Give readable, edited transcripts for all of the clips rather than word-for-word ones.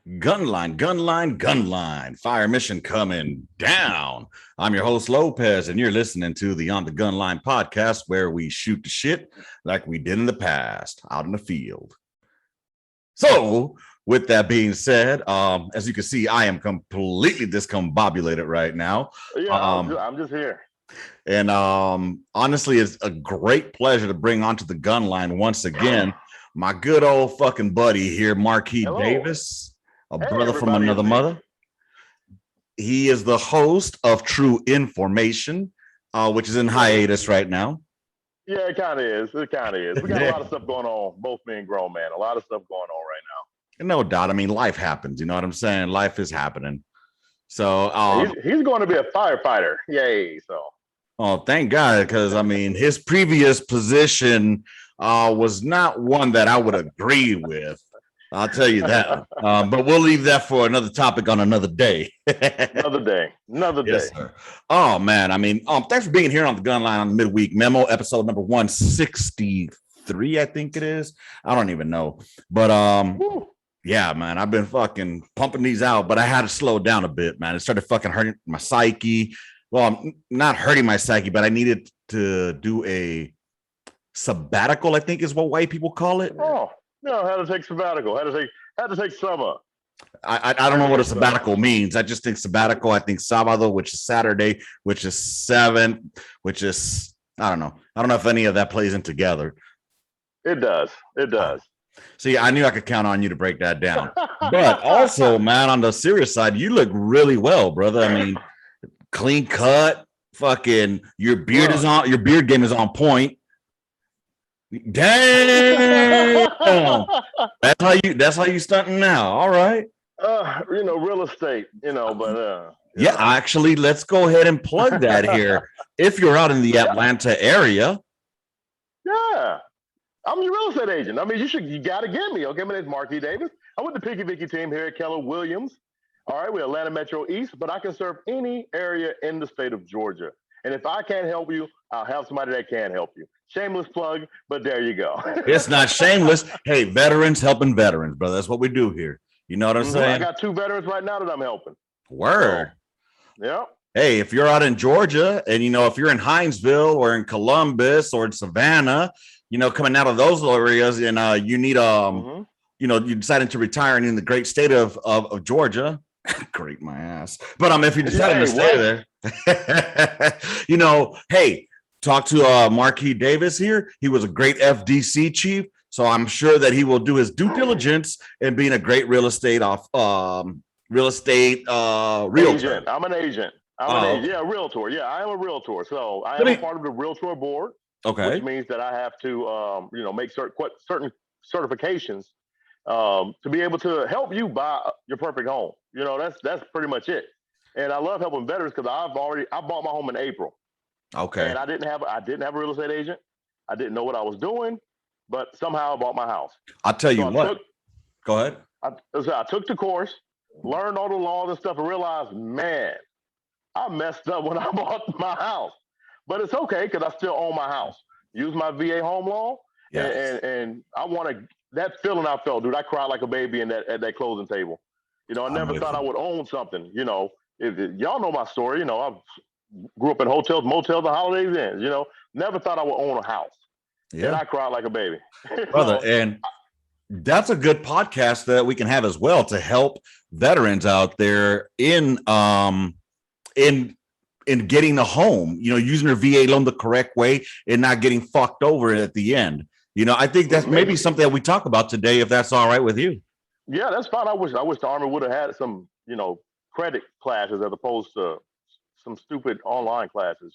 Gunline, gunline, gunline. Fire mission coming down. I'm your host, Lopez, and you're listening to the On the Gunline podcast, where we shoot the shit like we did in the past out in the field. So, with that being said, as you can see, I am completely discombobulated right now. Yeah, I'm just here. And honestly, it's a great pleasure to bring onto the Gunline once again my good old fucking buddy here, Marquis Davis, a brother from another mother. He is the host of True Information, which is in hiatus right now. Yeah, it kind of is. It kind of is. We got a lot of stuff going on, both being grown, man. A lot of stuff going on right now. No doubt. I mean, life happens. You know what I'm saying? Life is happening. So he's going to be a firefighter. Yay. So. Oh, thank God. Because, I mean, his previous position was not one that I would agree with. I'll tell you that. But we'll leave that for another topic on another day. Another day. Yes, sir. Oh, man. I mean, thanks for being here on the Gunline on the Midweek Memo, episode number 163, I think it is. I don't even know. But yeah, man, I've been fucking pumping these out, but I had to slow down a bit, man. It started fucking hurting my psyche. Well, not hurting my psyche, but I needed to do a sabbatical, I think is what white people call it. Oh, no, had to take sabbatical. Had to take summer. I don't know what a sabbatical means. I just think sabbatical. I think sábado, which is Saturday, which is 7th, which is, I don't know. I don't know if any of that plays in together. It does. It does. See, I knew I could count on you to break that down. But also, man, on the serious side, you look really well, brother. I mean, clean cut, fucking your beard is on, your beard game is on point. Damn. That's how you stunting now. All right. Real estate, but yeah, actually, let's go ahead and plug that here. If you're out in the Atlanta area. Yeah. I'm your real estate agent. I mean, you got to get me. Okay, my name's Marquis Davis. I'm with the Picky Vicky team here at Keller Williams. All right, we're Atlanta Metro East, but I can serve any area in the state of Georgia. And if I can't help you, I'll have somebody that can help you. Shameless plug, but there you go. It's not shameless. Hey, veterans helping veterans, brother. That's what we do here. You know what I'm saying? I got 2 veterans right now that I'm helping. Word. So, yeah. Hey, if you're out in Georgia and, if you're in Hinesville or in Columbus or in Savannah, coming out of those areas and you need, you decided to retire in the great state of Georgia, great my ass. But if you decided to stay there, hey, talk to Marquis Davis here. He was a great FDC chief. So I'm sure that he will do his due diligence in being a great real estate realtor. Agent. I'm an agent. Yeah, realtor. Yeah, I am a realtor. So I am a part of the realtor board. Okay. Which means that I have to, make certain certifications to be able to help you buy your perfect home. That's pretty much it. And I love helping veterans because I bought my home in April. Okay. And I didn't have a real estate agent. I didn't know what I was doing, but somehow I bought my house. I'll tell you what. Go ahead. I took the course, learned all the laws and stuff, and realized, man, I messed up when I bought my house. But it's okay because I still own my house. Use my VA home loan, and I want that feeling I felt, dude. I cried like a baby at that closing table. I never thought I would own something. If y'all know my story. I grew up in hotels, motels, and Holidays Inns. Never thought I would own a house. Yeah, and I cried like a baby, brother. And that's a good podcast that we can have as well to help veterans out there in getting a home, using their VA loan the correct way and not getting fucked over at the end. I think that's maybe something that we talk about today, if that's all right with you. Yeah, that's fine. I wish the Army would have had some, credit classes as opposed to some stupid online classes,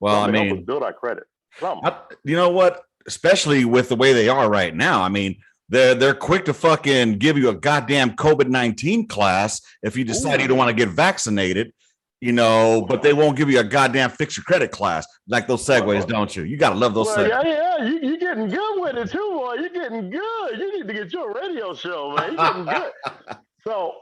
Well, I mean, help us build our credit. You know what? Especially with the way they are right now. I mean, they're quick to fucking give you a goddamn COVID-19 class if you decide you don't want to get vaccinated. But they won't give you a goddamn fix your credit class like those segues, don't you? You got to love those segues. Yeah, you're getting good with it too, boy. You're getting good. You need to get your radio show, man. You're getting good. So,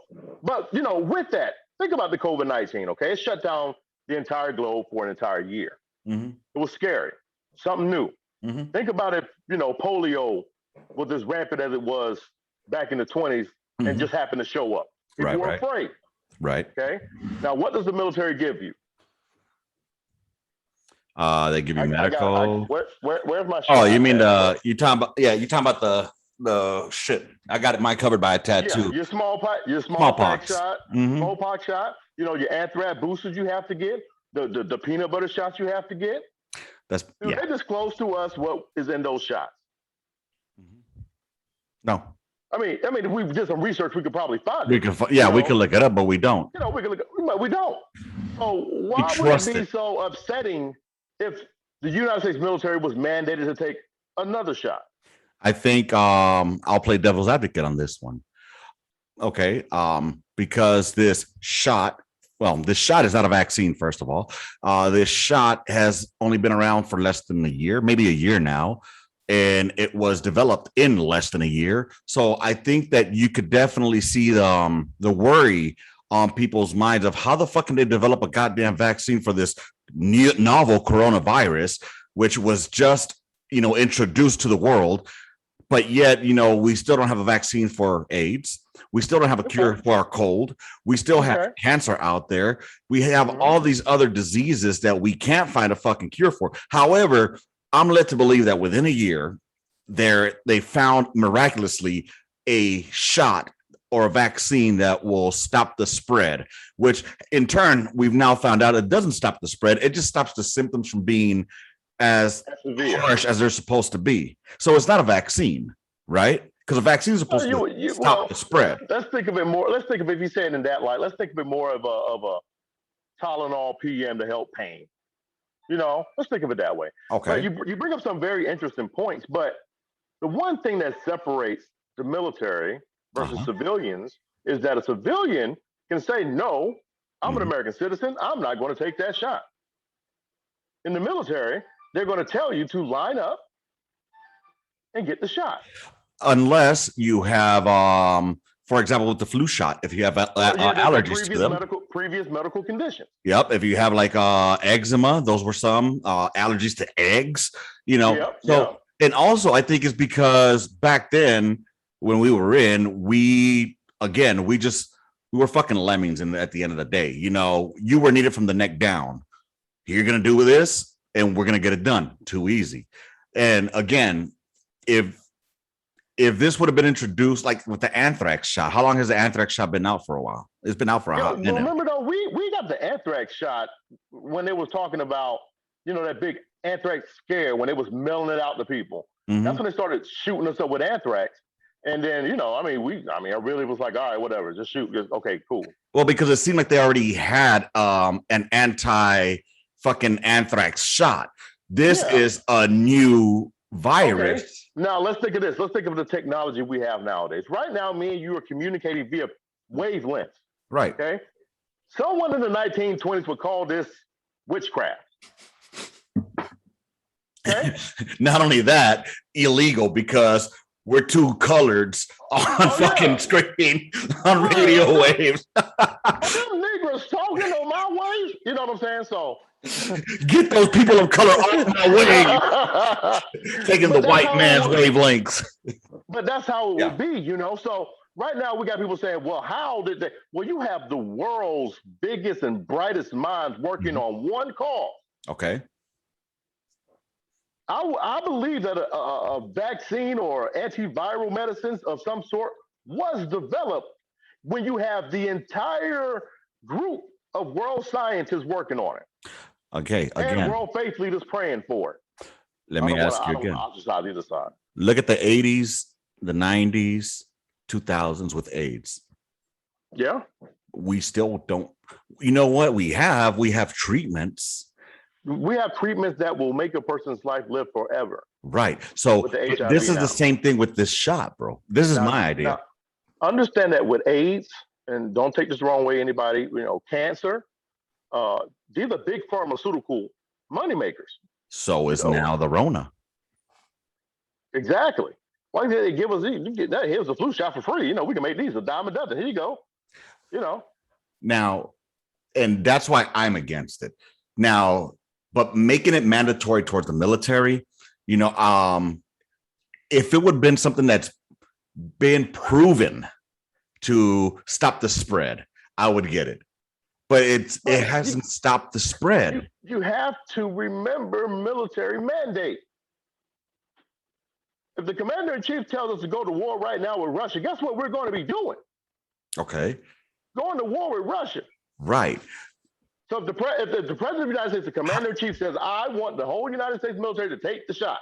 but, with that, think about the COVID-19, okay? It shut down the entire globe for an entire year. Mm-hmm. It was scary, something new. Mm-hmm. Think about if, polio was as rampant as it was back in the 20s and just happen to show up. People were afraid. Right. Okay. Now, what does the military give you? They give you medical. Where's my shit? Oh, you mean you talking about the shit. I got it mine covered by a tattoo. Yeah, your smallpox shot, smallpox shot, your anthrax boosters you have to get, the peanut butter shots you have to get. They disclose to us what is in those shots. No. I mean, if we did some research, we could probably find it. We could look it up, but we don't. We don't. So why would it be so upsetting if the United States military was mandated to take another shot? I think I'll play devil's advocate on this one. Okay. Because this shot is not a vaccine, first of all. This shot has only been around for less than a year, maybe a year now. And it was developed in less than a year. So I think that you could definitely see the worry on people's minds of how the fuck can they develop a goddamn vaccine for this novel coronavirus, which was just, introduced to the world. But yet, we still don't have a vaccine for AIDS. We still don't have a cure for our cold. We still have cancer out there. We have all these other diseases that we can't find a fucking cure for. However, I'm led to believe that within a year, they found miraculously a shot or a vaccine that will stop the spread, which in turn, we've now found out it doesn't stop the spread. It just stops the symptoms from being as harsh as they're supposed to be. So it's not a vaccine, right? Because a vaccine is supposed to stop the spread. Let's think of it more. If you say it in that light, let's think of it more of a Tylenol PM to help pain. Let's think of it that way. Okay. But you bring up some very interesting points, but the one thing that separates the military versus civilians is that a civilian can say, no, I'm an American citizen. I'm not going to take that shot. In the military, they're going to tell you to line up and get the shot. Unless you have, for example, with the flu shot, if you have allergies to them. Previous medical conditions. Yep. If you have like eczema, those were some allergies to eggs, And also I think it's because back then when we were in, we were fucking lemmings at the end of the day. You were needed from the neck down. You're going to do this and we're going to get it done. Too easy. And again, if this would have been introduced like with the anthrax shot, how long has the anthrax shot been out for a while? It's been out for a hot minute. Remember though, we got the anthrax shot when they was talking about, that big anthrax scare when they was mailing it out to people. That's when they started shooting us up with anthrax. And then, I really was like, all right, whatever, just shoot. Okay, cool. Well, because it seemed like they already had an anti-fucking anthrax shot. This is a new virus. Okay. Now, let's think of this. Let's think of the technology we have nowadays. Right now, me and you are communicating via wavelengths. Right. Okay. Someone in the 1920s would call this witchcraft. Okay. Not only that, illegal because we're two coloreds on fucking screen on radio waves. Them Negroes talking on my waves. You know what I'm saying? So get those people of color off my wave. Taking the white man's wavelengths. But that's how it would be, So right now we got people saying, well, how did they? Well, you have the world's biggest and brightest minds working on one cause. Okay. I believe that a vaccine or antiviral medicines of some sort was developed when you have the entire group of world scientists working on it. Okay, again. And world faith leaders praying for it. Let me ask you again. I'll just on either side. Look at the 80s, the 90s, 2000s with AIDS. Yeah. We still don't. You know what we have? We have treatments. We have treatments that will make a person's life live forever. Right. So this is the same thing with this shot, bro. This is my idea. Now, understand that with AIDS, and don't take this the wrong way, anybody, cancer, these are big pharmaceutical moneymakers. So is now the Rona. Exactly. Why did they give us these? Here's a flu shot for free. We can make these a dime a dozen. Here you go. Now, and that's why I'm against it. Now, but making it mandatory towards the military, if it would have been something that's been proven to stop the spread, I would get it. But it hasn't stopped the spread. You have to remember military mandate. If the commander-in-chief tells us to go to war right now with Russia, guess what we're going to be doing? Okay. Going to war with Russia. Right. So if the president of the United States, the commander-in-chief says, I want the whole United States military to take the shot.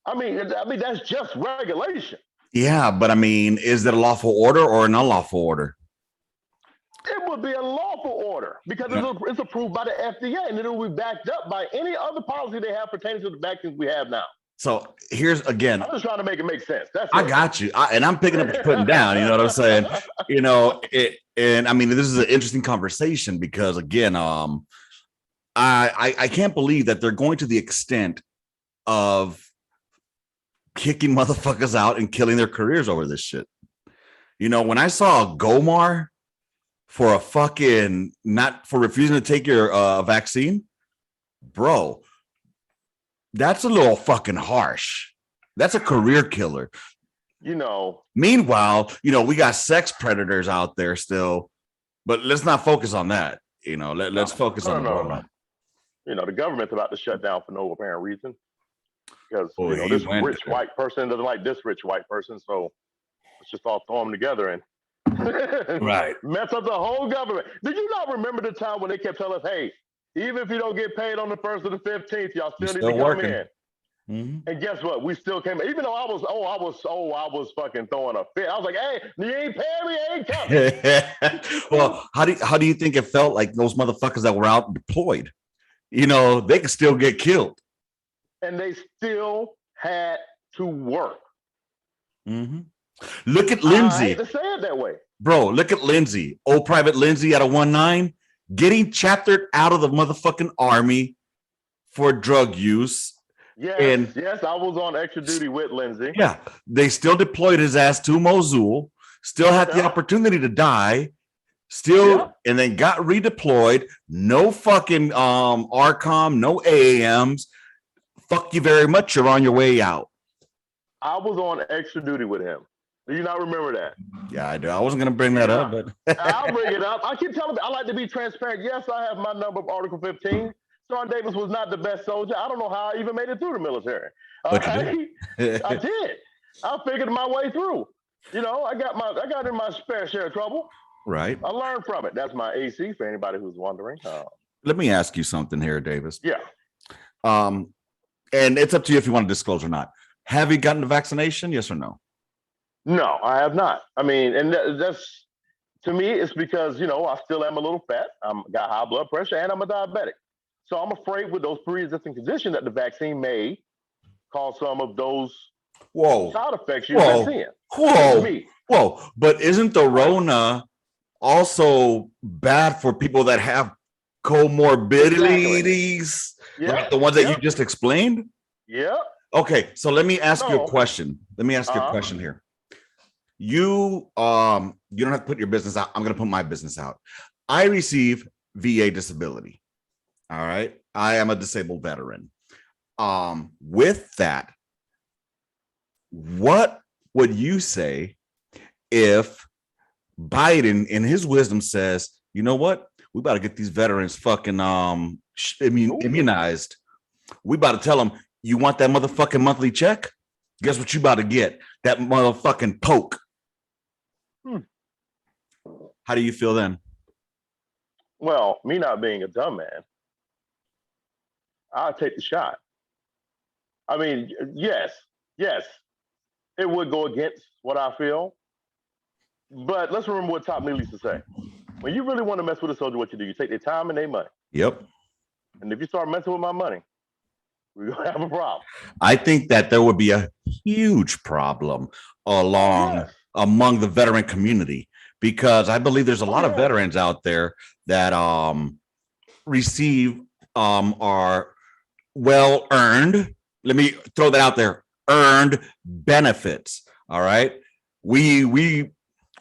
I mean, that's just regulation. Yeah, but I mean, is it a lawful order or an unlawful order? It would be a lawful order because it's approved by the FDA and it will be backed up by any other policy they have pertaining to the vaccines we have now. So here's again. I'm just trying to make it make sense. I got you. And I'm picking up what you're putting down. You know what I'm saying? You know, and I mean, this is an interesting conversation because again, I can't believe that they're going to the extent of kicking motherfuckers out and killing their careers over this shit. You know, when I saw Gomar for a fucking not for refusing to take your vaccine, bro, that's a little fucking harsh. That's a career killer. You know. Meanwhile, you know, we got sex predators out there still, but let's not focus on that. You know, let's focus on the road. You know, the government's about to shut down for no apparent reason because you know, this rich white person doesn't like this rich white person, so let's just all throw them together and right, mess up the whole government. Did you not remember the time when they kept telling us, "Hey, even if you don't get paid on the 1st or the 15th, y'all still need to come in." Mm-hmm. And guess what? We still came. Even though I was fucking throwing a fit. I was like, "Hey, you ain't paying me, I ain't coming." Well, how do you think it felt like those motherfuckers that were out deployed? You know, they could still get killed, and they still had to work. Mm-hmm. Look at Lindsay. I hate to say it that way, bro. Look at Lindsay, old Private Lindsay out of 19, getting chaptered out of the motherfucking army for drug use. Yes, yes, I was on extra duty with Lindsay. Yeah, they still deployed his ass to Mosul, still had the opportunity to die, and then got redeployed. No fucking ARCOM, no AAMs. Fuck you very much. You're on your way out. I was on extra duty with him. Do you not remember that? Yeah, I do. I wasn't going to bring that up, but I'll bring it up. I keep telling them I like to be transparent. Yes, I have my number of Article 15. Sean Davis was not the best soldier. I don't know how I even made it through the military. But I did. I figured my way through. You know, I got in my fair share of trouble. Right. I learned from it. That's my AC for anybody who's wondering. Let me ask you something here, Davis. Yeah. And it's up to you if you want to disclose or not. Have you gotten the vaccination? Yes or no? No, I have not. I mean, and that's to me, it's because, you know, I still am a little fat. I'm got high blood pressure and I'm a diabetic. So I'm afraid with those pre-existing conditions that the vaccine may cause some of those side effects you've been seeing. Whoa. But isn't the Rona also bad for people that have comorbidities? Like the ones that you just explained? Yeah. Okay, so let me ask you a question. Let me ask you a question here. You don't have to put your business out. I'm going to put my business out. I receive VA disability. All right. I am a disabled veteran. With that, what would you say if Biden in his wisdom says, you know what? We about to get these veterans fucking immunized. We about to tell them, you want that motherfucking monthly check? Guess what you about to get? That motherfucking poke. How do you feel then? Well, me not being a dumb man, I'll take the shot. I mean, yes, it would go against what I feel. But let's remember what Top Lee used to say. When you really want to mess with a soldier, what you do, you take their time and their money. Yep. And if you start messing with my money, we're going to have a problem. I think that there would be a huge problem among the veteran community, because I believe there's a lot of veterans out there that receive are well-earned. Let me throw that out there. Earned benefits. All right. We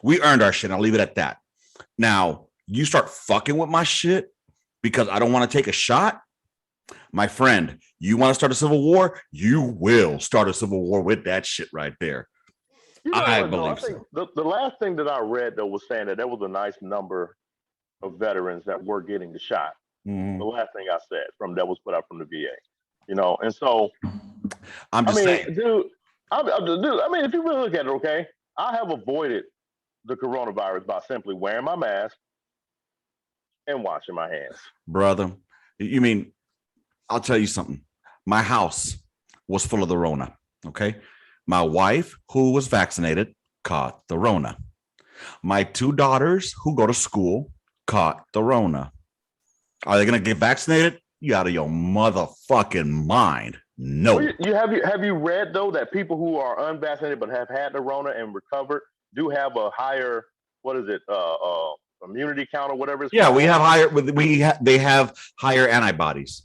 earned our shit. I'll leave it at that. Now, you start fucking with my shit because I don't want to take a shot. My friend, you want to start a civil war? You will start a civil war with that shit right there. You know I what though? I believe think so. the last thing that I read though was saying that there was a nice number of veterans that were getting the shot. The Mhm. last thing I said from that was put out from the VA. You know, and so I'm I just mean, saying, dude, I mean, if you really look at it, okay, I have avoided the coronavirus by simply wearing my mask and washing my hands. brother. You mean, I'll tell you something. My house was full of the Rona. Okay. My wife, who was vaccinated, caught the Rona. My two daughters, who go to school, caught the Rona. Are they going to get vaccinated? You out of your motherfucking mind. Well, No. have you read though that people who are unvaccinated but have had the Rona and recovered do have a higher, what is it, immunity count or whatever it's Yeah, we called? have higher. They have higher antibodies.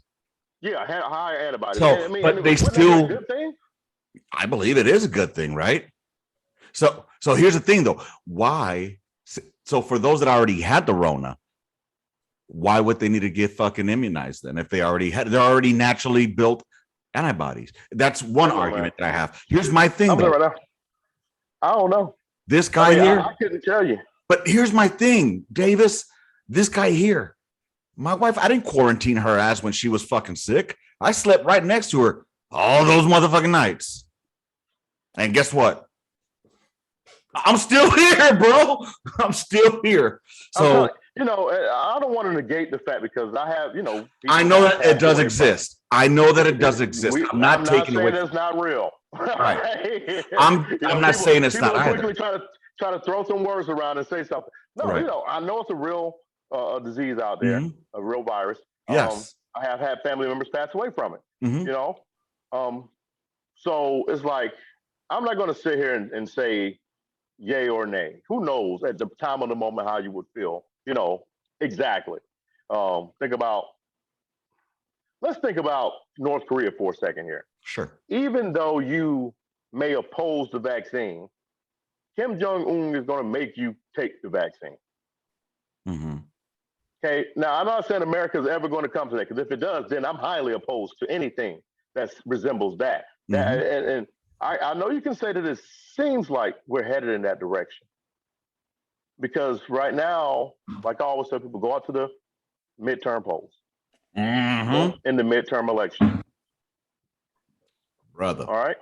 Yeah, higher antibodies. And I So, mean, but they wouldn't that be a still. good thing? I believe it is a good thing, right? So here's the thing, though. Why? So for those that already had the Rona, why would they need to get fucking immunized then? If they're already naturally built antibodies. That's I one don't know, man. argument that I have. Here's my thing, I'm there though. right now. I don't know. This I guy mean, here. I couldn't tell you. But here's my thing, Davis. This guy here. My wife, I didn't quarantine her ass when she was fucking sick. I slept right next to her all those motherfucking nights. And guess what? I'm still here, bro. I'm still here. I'm So telling you, I don't want to negate the fact because I have, I people know have that it passed does away from it. exist. I know that it does exist. I'm not I'm not taking away saying from it's not real. right. I'm not People saying it's people not are either. quickly trying to throw some words around and say something. No, Right. I know it's a real disease out there, Mhm. a real virus. Yes. I have had family members pass away from it. Mhm. You know, so it's like I'm not going to sit here and say yay or nay. Who knows at the time of the moment how you would feel? Exactly. Think about Let's think about North Korea for a second here. Sure. Even though you may oppose the vaccine, Kim Jong Un is going to make you take the vaccine. Mm-hmm. Okay. Now, I'm not saying America is ever going to come to that, because if it does, then I'm highly opposed to anything that resembles that. Mm-hmm. And I know you can say that it seems like we're headed in that direction, because right now, like I always tell people, go out to the midterm polls, vote in the midterm election, brother. all right.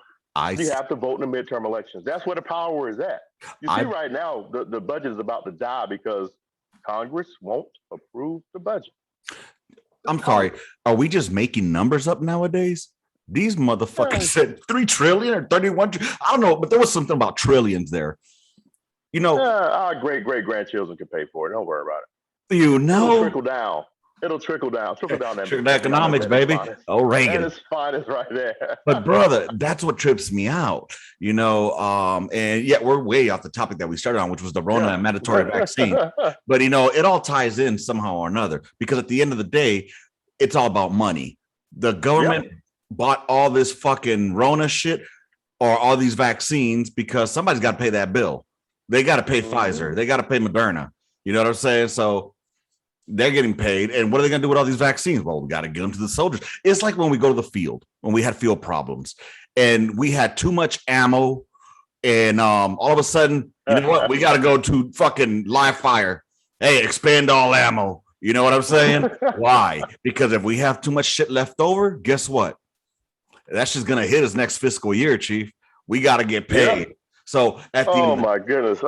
You have to vote in the midterm elections. That's where the power is at. You see, right now, the budget is about to die because Congress won't approve the budget. I'm sorry. Are we just making numbers up nowadays? These motherfuckers said 3 trillion or 31. I don't know, but there was something about trillions there. Our great grandchildren can pay for it. Don't worry about it. It'll trickle down. It'll trickle down. Trickle down that economics, baby. Oh, Reagan. That is fine. It's right there. But brother, that's what trips me out, and yet we're way off the topic that we started on, which was the Rona and mandatory vaccine. But it all ties in somehow or another, because at the end of the day, it's all about money. The government bought all this fucking Rona shit or all these vaccines because somebody's got to pay that bill. They got to pay Pfizer. They got to pay Moderna. You know what I'm saying? So they're getting paid. And what are they going to do with all these vaccines? Well, we got to give them to the soldiers. It's like when we go to the field, when we had field problems and we had too much ammo. And all of a sudden, you know what? We got to go to fucking live fire. Hey, expend all ammo. You know what I'm saying? Why? Because if we have too much shit left over, guess what? That's just going to hit us next fiscal year, Chief. We got to get paid. Yeah. So at the end my goodness.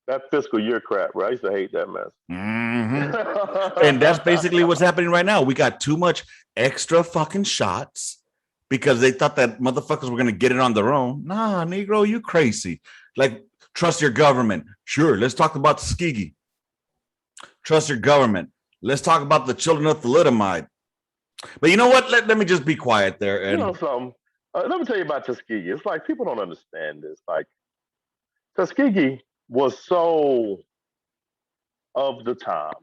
That fiscal year crap, right? I used to hate that mess. Mm-hmm. And that's basically what's happening right now. We got too much extra fucking shots because they thought that motherfuckers were going to get it on their own. Nah, Negro, you crazy. Like, trust your government. Sure, let's talk about Tuskegee. Trust your government. Let's talk about the children of thalidomide. But you know what? Let me just be quiet there. And something. Let me tell you about Tuskegee. It's like people don't understand this. Like, Tuskegee was so of the time.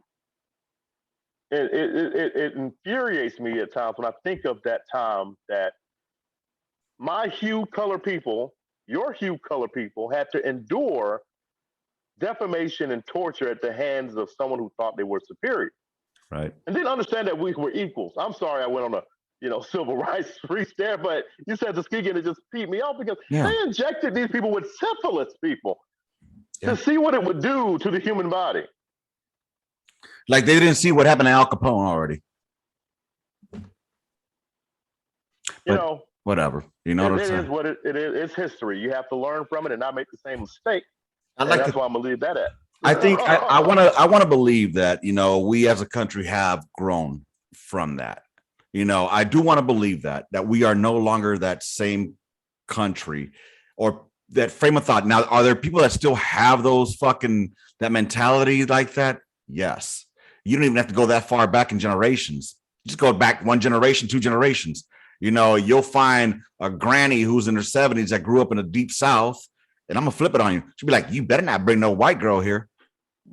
It infuriates me at times when I think of that time that my hue color people, your hue color people, had to endure defamation and torture at the hands of someone who thought they were superior. Right. And didn't understand that we were equals. I'm sorry I went on civil rights free there. But you said Tuskegee, and it just peed me off because Yeah. they injected these people with syphilis, people, Yeah. to see what it would do to the human body. Like they didn't see what happened to Al Capone already. Whatever. You know what I'm saying? It is what it is. It's history. You have to learn from it and not make the same mistake. That's why I'm gonna leave that at. I think I want to believe that, we as a country have grown from that. I do want to believe that we are no longer that same country or that frame of thought. Now, are there people that still have that mentality like that? Yes. You don't even have to go that far back in generations. Just go back 1 generation, 2 generations. You'll find a granny who's in her 70s that grew up in the deep South, and I'm gonna flip it on you. She'll be like, "You better not bring no white girl here."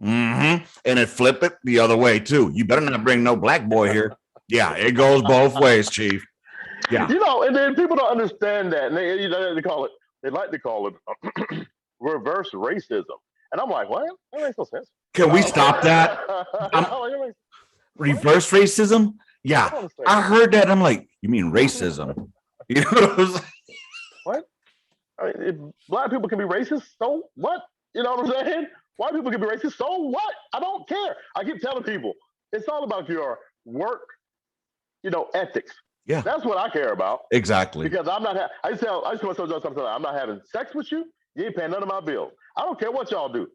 And then flip it the other way too. You better not bring no black boy here. Yeah, it goes both ways, Chief. Yeah. And then people don't understand that, and they like to call it reverse racism. And I'm like, what? That makes no sense. Can we stop that? Reverse racism? Yeah, I heard that. I'm like, you mean racism? You know what I'm saying? What? I mean, if black people can be racist, so what? You know what I'm saying? White people can be racist, so what? I don't care. I keep telling people, it's all about your work, ethics. Yeah, that's what I care about. Exactly. Because I'm not. I just want to tell you something. I'm not having sex with you. You ain't paying none of my bills. I don't care what y'all do.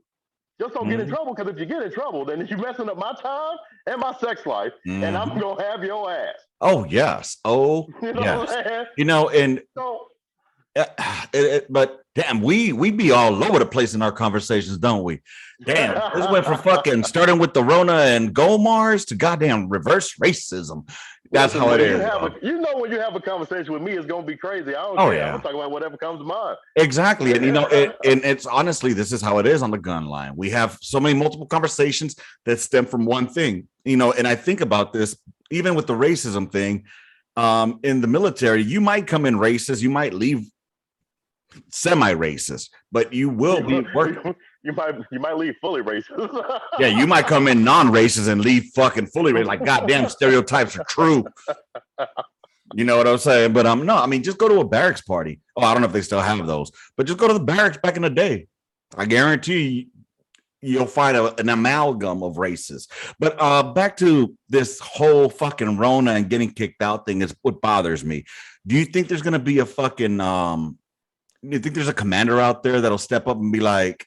Just don't get in trouble, because if you get in trouble, then you're messing up my time and my sex life, and I'm gonna have your ass. Oh yes. Oh yes. And so, but damn, we be all over the place in our conversations, don't we? Damn, this went from fucking starting with the Rona and gold Mars to goddamn reverse racism. That's how it is. When you have a conversation with me, it's gonna be crazy. I don't care. Yeah. I'm talking about whatever comes to mind. Exactly. And and it's honestly, this is how it is on the gun line. We have so many multiple conversations that stem from one thing, and I think about this even with the racism thing. In the military, you might come in racist, you might leave semi-racist, but you will be working. You might leave fully racist. Yeah, you might come in non-racist and leave fucking fully racist. Like, goddamn, stereotypes are true. You know what I'm saying? But just go to a barracks party. Oh, I don't know if they still have those, but just go to the barracks back in the day. I guarantee you'll find an amalgam of races. But back to this whole fucking Rona and getting kicked out thing is what bothers me. Do you think there's going to be a fucking do you think there's a commander out there that'll step up and be like,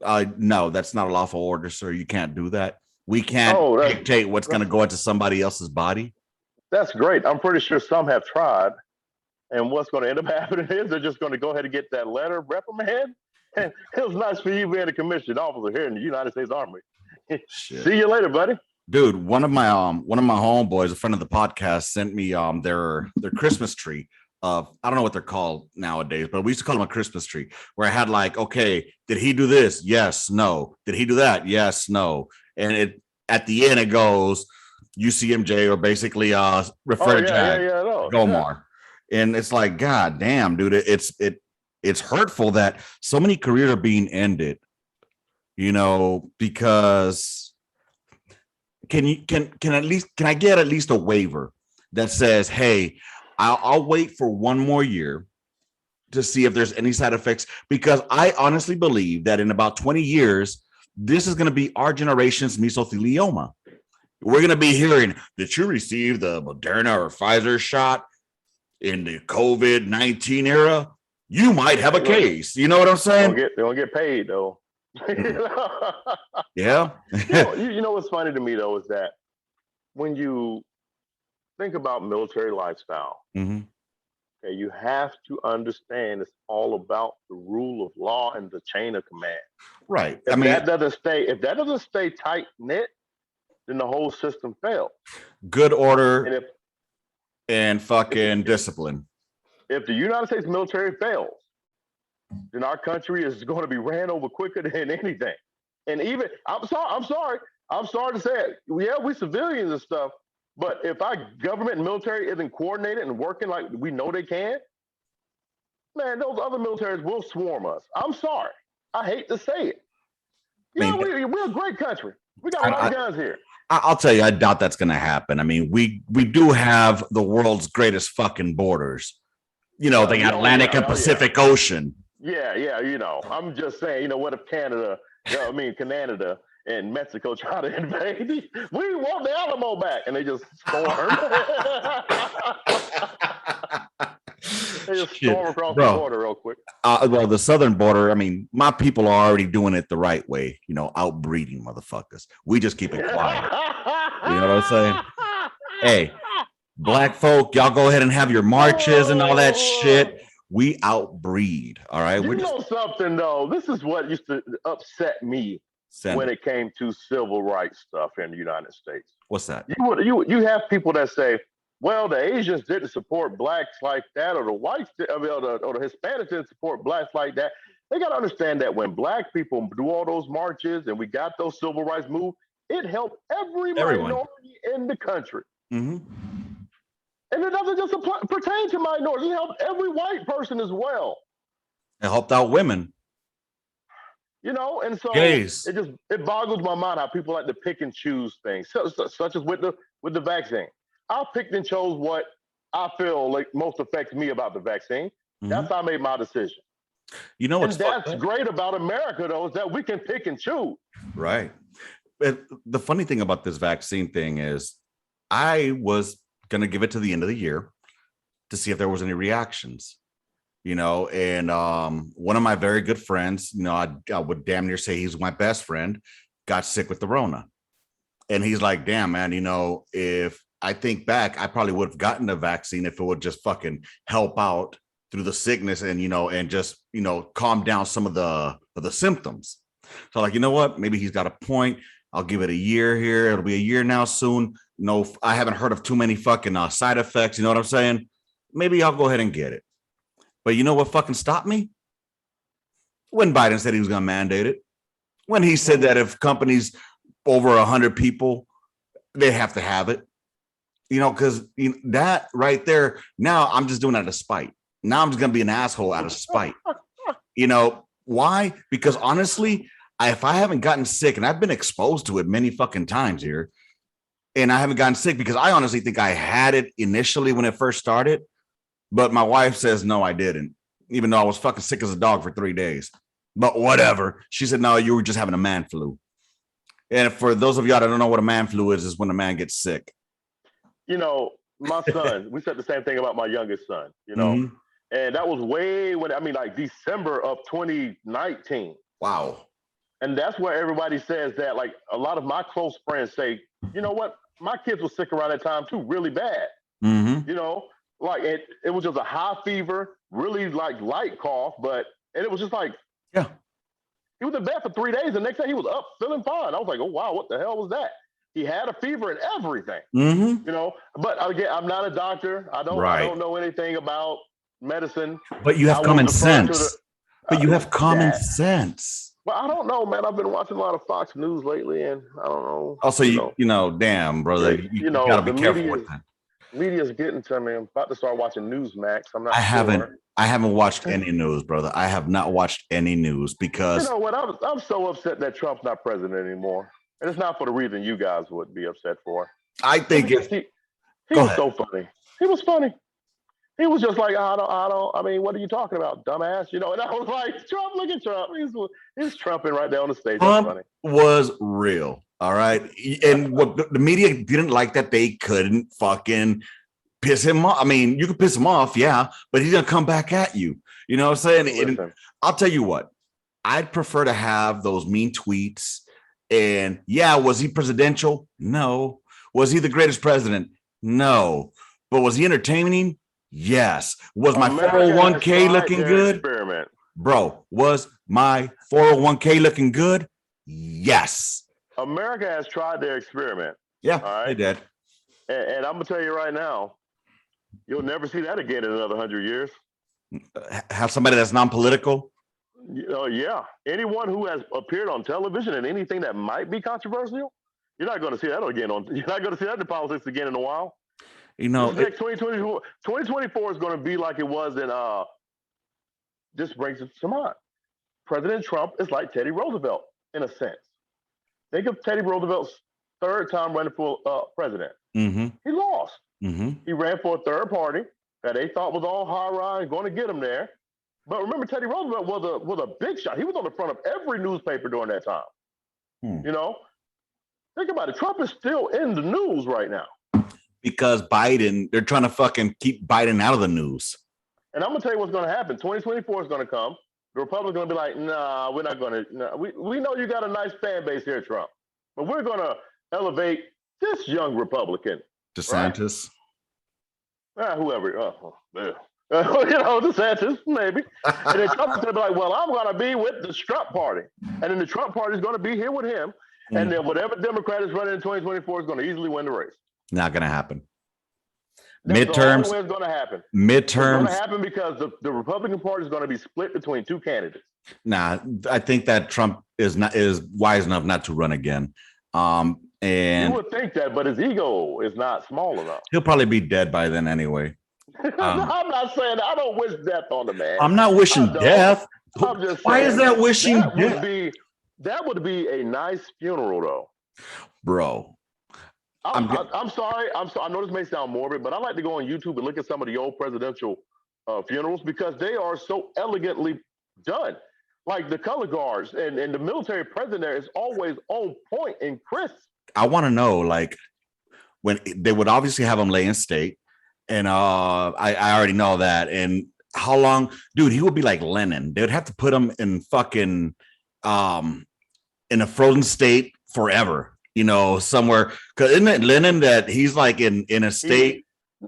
no, that's not a lawful order, sir. You can't do that. We can't dictate what's going to go into somebody else's body. That's great. I'm pretty sure some have tried. And what's going to end up happening is they're just going to go ahead and get that letter of reprimand. And it was nice for you being a commissioned officer here in the United States Army. See you later, buddy. Dude, one of my homeboys, a friend of the podcast, sent me their Christmas tree. I don't know what they're called nowadays, but we used to call them a Christmas tree, where I had like, okay, did he do this? Yes, no. Did he do that? Yes, no. And at the end it goes UCMJ, or basically refer to Gomar. And it's like, God damn, dude, it's hurtful that so many careers are being ended, because can I get at least a waiver that says, hey, I'll wait for 1 more year to see if there's any side effects, because I honestly believe that in about 20 years, this is going to be our generation's mesothelioma. We're going to be hearing that you received the Moderna or Pfizer shot in the COVID-19 era. You might have a case. You know what I'm saying? They don't get paid, though. Yeah. you know what's funny to me, though, is that when you think about military lifestyle, okay, you have to understand it's all about the rule of law and the chain of command. Right. If that doesn't stay tight knit, then the whole system fails. Good order and fucking discipline. If the United States military fails, then our country is going to be ran over quicker than anything. And even I'm sorry to say it. Yeah, we civilians and stuff. But if our government and military isn't coordinated and working like we know they can, man, those other militaries will swarm us. I'm sorry. I hate to say it. Yeah, we're a great country. We got a lot of guns here. I'll tell you, I doubt that's going to happen. I mean, we do have the world's greatest fucking borders. You know, the Atlantic and Pacific Ocean. Yeah, you know, I'm just saying, you know, what if Canada, Canada and Mexico try to invade? We want the Alamo back, and they just storm. They just storm across the border real quick. Well, the southern border, I mean, my people are already doing it the right way, you know, outbreeding motherfuckers. We just keep it quiet. You know what I'm saying? Hey, black folk, y'all go ahead and have your marches and all that shit. We outbreed, all right? You know something, though? This is what used to upset me when it came to civil rights stuff in the United States. What's that? You have people that say, well, the Asians didn't support blacks like that, or the whites, or the Hispanics didn't support blacks like that. They got to understand that when black people do all those marches and we got those civil rights moves, it helped every minority in the country. Mm-hmm. And it doesn't just pertain to minorities. It helped every white person as well. It helped out women. You know, and so Gays. it boggles my mind how people like to pick and choose things, such as with the vaccine. I picked and chose what I feel like most affects me about the vaccine. Mm-hmm. That's how I made my decision. You know, and that's great about America, though, is that we can pick and choose. Right. But the funny thing about this vaccine thing is I was going to give it to the end of the year to see if there was any reactions, you know, and one of my very good friends, you know, I would damn near say he's my best friend, got sick with the Rona. And he's like, damn, man, you know, if I think back, I probably would have gotten the vaccine if it would just fucking help out through the sickness and, you know, and just, you know, calm down some of the symptoms. So like, you know what, maybe he's got a point. I'll give it a year here. It'll be a year now soon. No, I haven't heard of too many fucking side effects. You know what I'm saying? Maybe I'll go ahead and get it. But you know what fucking stopped me? When Biden said he was going to mandate it. When he said that if companies over 100 people, they have to have it. You know, because that right there, now I'm just doing it out of spite. Now I'm just going to be an asshole out of spite. You know, why? Because honestly, if I haven't gotten sick, and I've been exposed to it many fucking times here, and I haven't gotten sick because I honestly think I had it initially when it first started. But my wife says, no, I didn't, even though I was fucking sick as a dog for 3 days. But whatever. She said, no, you were just having a man flu. And for those of y'all that don't know what a man flu is when a man gets sick. You know, my son, we said the same thing about my youngest son, you know, mm-hmm. And that was like December of 2019. Wow. And that's where everybody says that, like a lot of my close friends say, you know what, my kids were sick around that time too, really bad. Mm-hmm. You know, like it was just a high fever, really like light cough, and it was just like, yeah. He was in bed for 3 days. The next day he was up feeling fine. I was like, oh, wow, what the hell was that? He had a fever and everything, mm-hmm. You know, but again, I'm not a doctor. I don't know anything about medicine. But you have common sense. You have common sense. Well, I don't know, man. I've been watching a lot of Fox News lately, and I don't know. Also, you know, damn, brother, you got to be careful with that. Media's getting to me. I'm about to start watching Newsmax. I haven't watched any news, brother. I have not watched any news because you know what? I'm so upset that Trump's not president anymore, and it's not for the reason you guys would be upset for. I think he was so funny. He was funny. He was just like, I mean, what are you talking about, dumbass? You know, and I was like, Trump, look at Trump. He's trumping right there on the stage. Trump was real, all right? And what the media didn't like that they couldn't fucking piss him off. I mean, you could piss him off, yeah, but he's going to come back at you. You know what I'm saying? And I'll tell you what, I'd prefer to have those mean tweets. And yeah, was he presidential? No. Was he the greatest president? No. But was he entertaining? Yes. Was my 401k looking good? Experiment. Bro, was my 401k looking good? Yes. America has tried their experiment. Yeah, right? They did. And I'm going to tell you right now, you'll never see that again in another 100 years. Have somebody that's non-political? Yeah. Anyone who has appeared on television and anything that might be controversial, you're not going to see that again. You're not going to see that in politics again in a while. You know, 2024 is going to be like it was in, this brings it to mind. President Trump is like Teddy Roosevelt in a sense. Think of Teddy Roosevelt's third time running for president. Mm-hmm. He lost. Mm-hmm. He ran for a third party that they thought was on high ride, going to get him there. But remember, Teddy Roosevelt was a big shot. He was on the front of every newspaper during that time. You know, think about it. Trump is still in the news right now. Because Biden, they're trying to fucking keep Biden out of the news. And I'm going to tell you what's going to happen. 2024 is going to come. The Republicans are going to be like, nah, we're not going to. Nah. We know you got a nice fan base here, Trump. But we're going to elevate this young Republican. DeSantis. Right? Whoever. DeSantis, maybe. And then Trump's going to be like, well, I'm going to be with the Trump party. And then the Trump party is going to be here with him. And then whatever Democrat is running in 2024 is going to easily win the race. Not going to happen. That's Midterms. the only way it's going to happen. Midterms. It's going to happen because the Republican Party is going to be split between two candidates. Nah, I think that Trump is wise enough not to run again. And you would think that, but his ego is not small enough. He'll probably be dead by then anyway. I'm not saying that. I don't wish death on the man. I'm not wishing death. I'm just Why saying, is that wishing death? That would be a nice funeral, though. Bro. I'm sorry. I know this may sound morbid, but I like to go on YouTube and look at some of the old presidential funerals because they are so elegantly done. Like the color guards and the military president there is always on point and crisp. I want to know, like, when they would obviously have him lay in state, and I already know that. And how long, dude? He would be like Lenin. They would have to put him in fucking in a frozen state forever. You know, somewhere, because isn't it Lenin that he's like in a state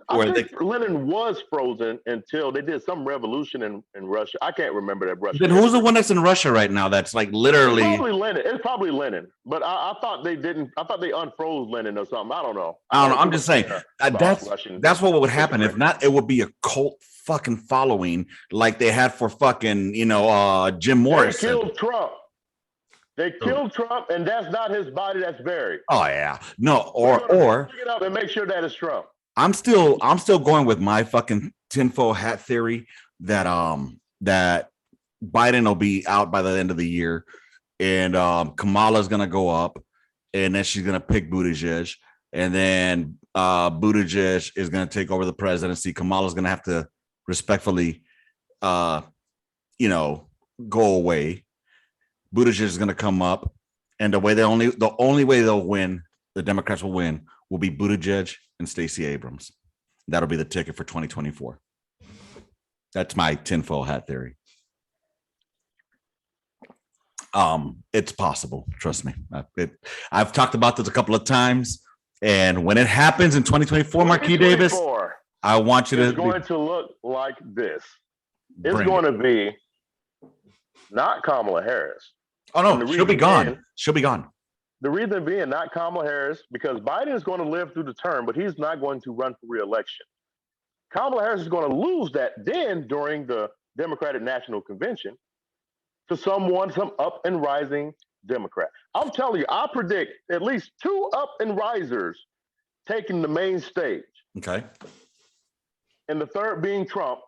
where Lenin was frozen until they did some revolution in Russia. I can't remember that Russia. Then who's the one that's in Russia right now? That's like literally It's probably Lenin. But I thought they didn't. I thought they unfroze Lenin or something. I don't know. I'm just saying that's what would happen. If not, it would be a cult fucking following like they had for fucking Jim Morrison. They killed Trump. They killed Trump, and that's not his body that's buried. Oh yeah, no, or pick it up and make sure that it's Trump. I'm still going with my fucking tinfoil hat theory that that Biden will be out by the end of the year, and Kamala's gonna go up, and then she's gonna pick Buttigieg, and then Buttigieg is gonna take over the presidency. Kamala's gonna have to respectfully, go away. Buttigieg is going to come up, and the only way they'll win, the Democrats will win, will be Buttigieg and Stacey Abrams. That'll be the ticket for 2024. That's my tinfoil hat theory. It's possible. Trust me. I've talked about this a couple of times, and when it happens in 2024, Marquis Davis, I want you to. It's going to look like this. It's going to be not Kamala Harris. Oh no, she'll be gone. She'll be gone. The reason being not Kamala Harris, because Biden is going to live through the term, but he's not going to run for re-election. Kamala Harris is going to lose that then during the Democratic National Convention to some up and rising Democrat. I'm telling you, I predict at least 2 up and risers taking the main stage. Okay. And the third being Trump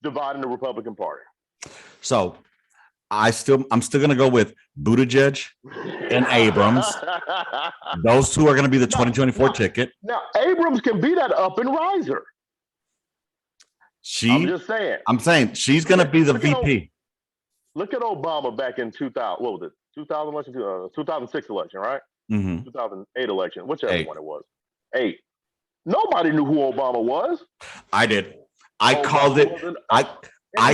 dividing the Republican Party. So I'm still going to go with Buttigieg and Abrams. Those two are going to be the 2024 ticket. Now, Abrams can be that up and riser. I'm just saying. I'm saying she's going to be the VP. Look at Obama back in 2000. What was it? 2000 election, 2006 election, right? Mm-hmm. 2008 election, whichever one it was. 8. Nobody knew who Obama was. I did. I called it. I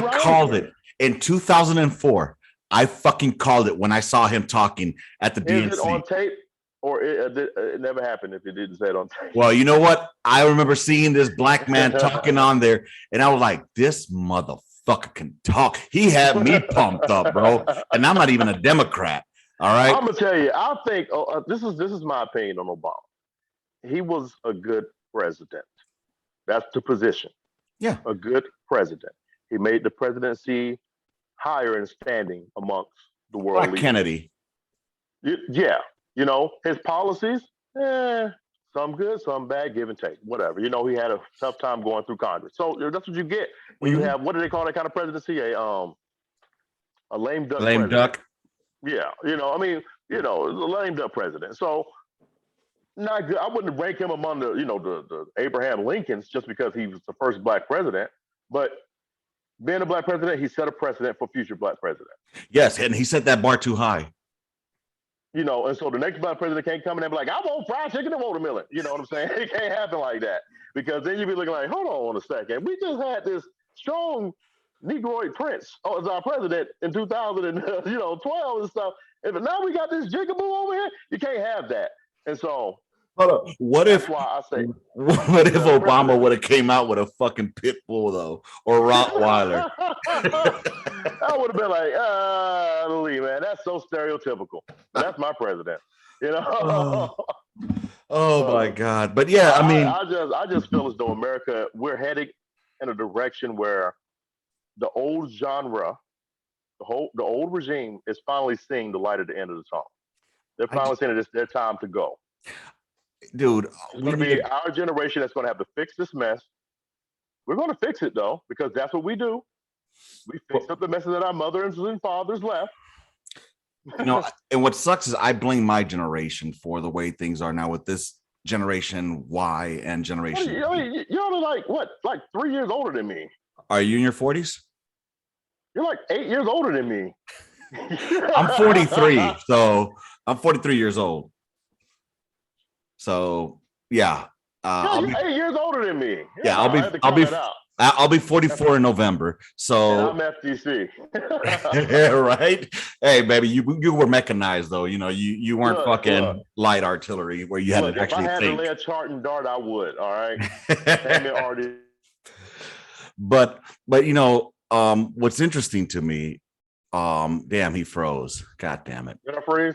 called it. In 2004, I fucking called it when I saw him talking at the DNC. Is it on tape, or it never happened if you didn't say it on tape? Well, you know what? I remember seeing this black man talking on there, and I was like, this motherfucker can talk. He had me pumped up, bro. And I'm not even a Democrat. All right. I'm gonna tell you, I think this is my opinion on Obama. He was a good president. That's the position. Yeah. A good president. He made the presidency higher in standing amongst the world. Like Kennedy. Yeah. His policies, some good, some bad, give and take, whatever. He had a tough time going through Congress. So that's what you get when you have, what do they call that kind of presidency? A lame duck. Lame duck. Yeah. A lame duck president. So not good. I wouldn't rank him among the Abraham Lincolns just because he was the first black president. But being a black president, he set a precedent for future black presidents. Yes, and he set that bar too high. And so the next black president can't come in and be like, I want fried chicken and watermelon. You know what I'm saying? It can't happen like that, because then you'd be looking like, hold on a second. We just had this strong Negroid prince as our president in 2012 and stuff. And now we got this jigaboo over here. You can't have that. And so hold on. What if Obama would have came out with a fucking pit bull though, or Rottweiler? I would have been like, Lee, man, that's so stereotypical. That's my president, Oh my God! But yeah, I mean, I just feel as though America, we're heading in a direction where the old genre, the old regime is finally seeing the light at the end of the tunnel. They're finally saying it's their time to go. Dude, it's going to be our generation that's going to have to fix this mess. We're going to fix it though, because that's what we do. We fix up the messes that our mothers and fathers left. And what sucks is I blame my generation for the way things are now with this generation Y and generation. You're only like 3 years older than me. Are you in your 40s? You're like 8 years older than me. I'm 43, so I'm 43 years old. So yeah, you're 8 years older than me. Yeah, I'll be 44 in November. So and I'm FTC. Yeah, right. Hey, baby, you were mechanized though. You weren't fucking light artillery where you had to actually think. If I had think. to lay a chart and dart, I would. All right. But what's interesting to me, damn, he froze. God damn it. Did I freeze?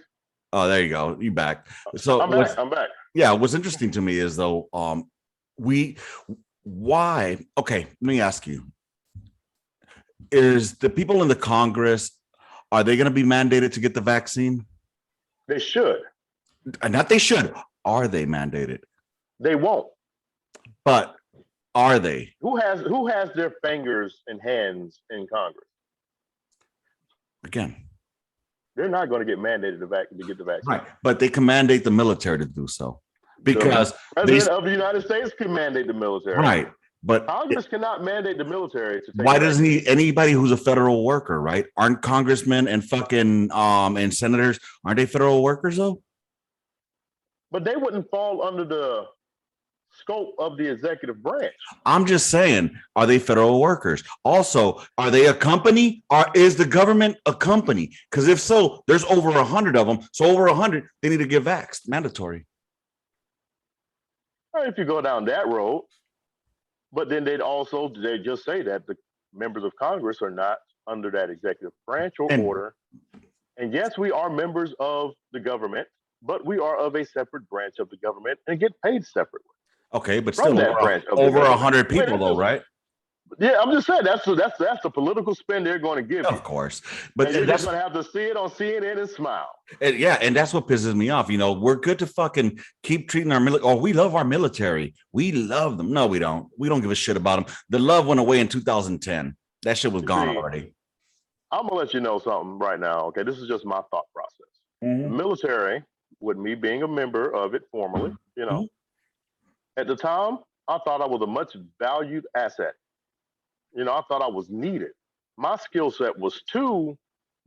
Oh, there you go. You back. So I'm back. Yeah, what's interesting to me is though, why? Okay, let me ask you: is the people in the Congress, are they going to be mandated to get the vaccine? They should. Not they should. Are they mandated? They won't. But are they? Who has their fingers and hands in Congress? Again, they're not going to get mandated to get the vaccine. Right, but they can mandate the military to do so. Because the president of the United States can mandate the military. Right. But Congress cannot mandate the military to take. Why doesn't anybody who's a federal worker, right? Aren't congressmen and fucking and senators, aren't they federal workers though? But they wouldn't fall under the scope of the executive branch. I'm just saying, are they federal workers? Also, are they a company? Or is the government a company? Because if so, there's over 100 of them. So over 100, they need to get vaxxed, mandatory. If you go down that road, but then they just say that the members of Congress are not under that executive branch or order. And yes, we are members of the government, but we are of a separate branch of the government and get paid separately. Okay, but still over 100 people though, right? Yeah, I'm just saying that's the political spin they're going to give you. Of course, but you're just going to have to see it on CNN and smile. And that's what pisses me off. We're good to fucking keep treating our military. Oh, we love our military. We love them. No, we don't. We don't give a shit about them. The love went away in 2010. That shit was gone already. I'm gonna let you know something right now. Okay, this is just my thought process. Mm-hmm. The military, with me being a member of it formally, at the time, I thought I was a much valued asset. I thought I was needed. My skill set was too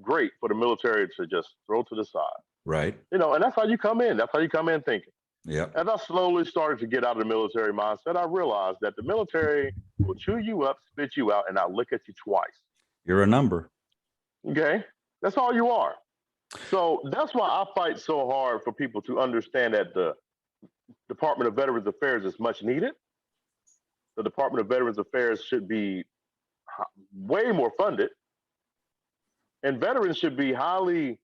great for the military to just throw to the side. Right. And that's how you come in. That's how you come in thinking. Yeah. As I slowly started to get out of the military mindset, I realized that the military will chew you up, spit you out, and not look at you twice. You're a number. Okay. That's all you are. So that's why I fight so hard for people to understand that the Department of Veterans Affairs is much needed. The Department of Veterans Affairs should be way more funded, and veterans should be highly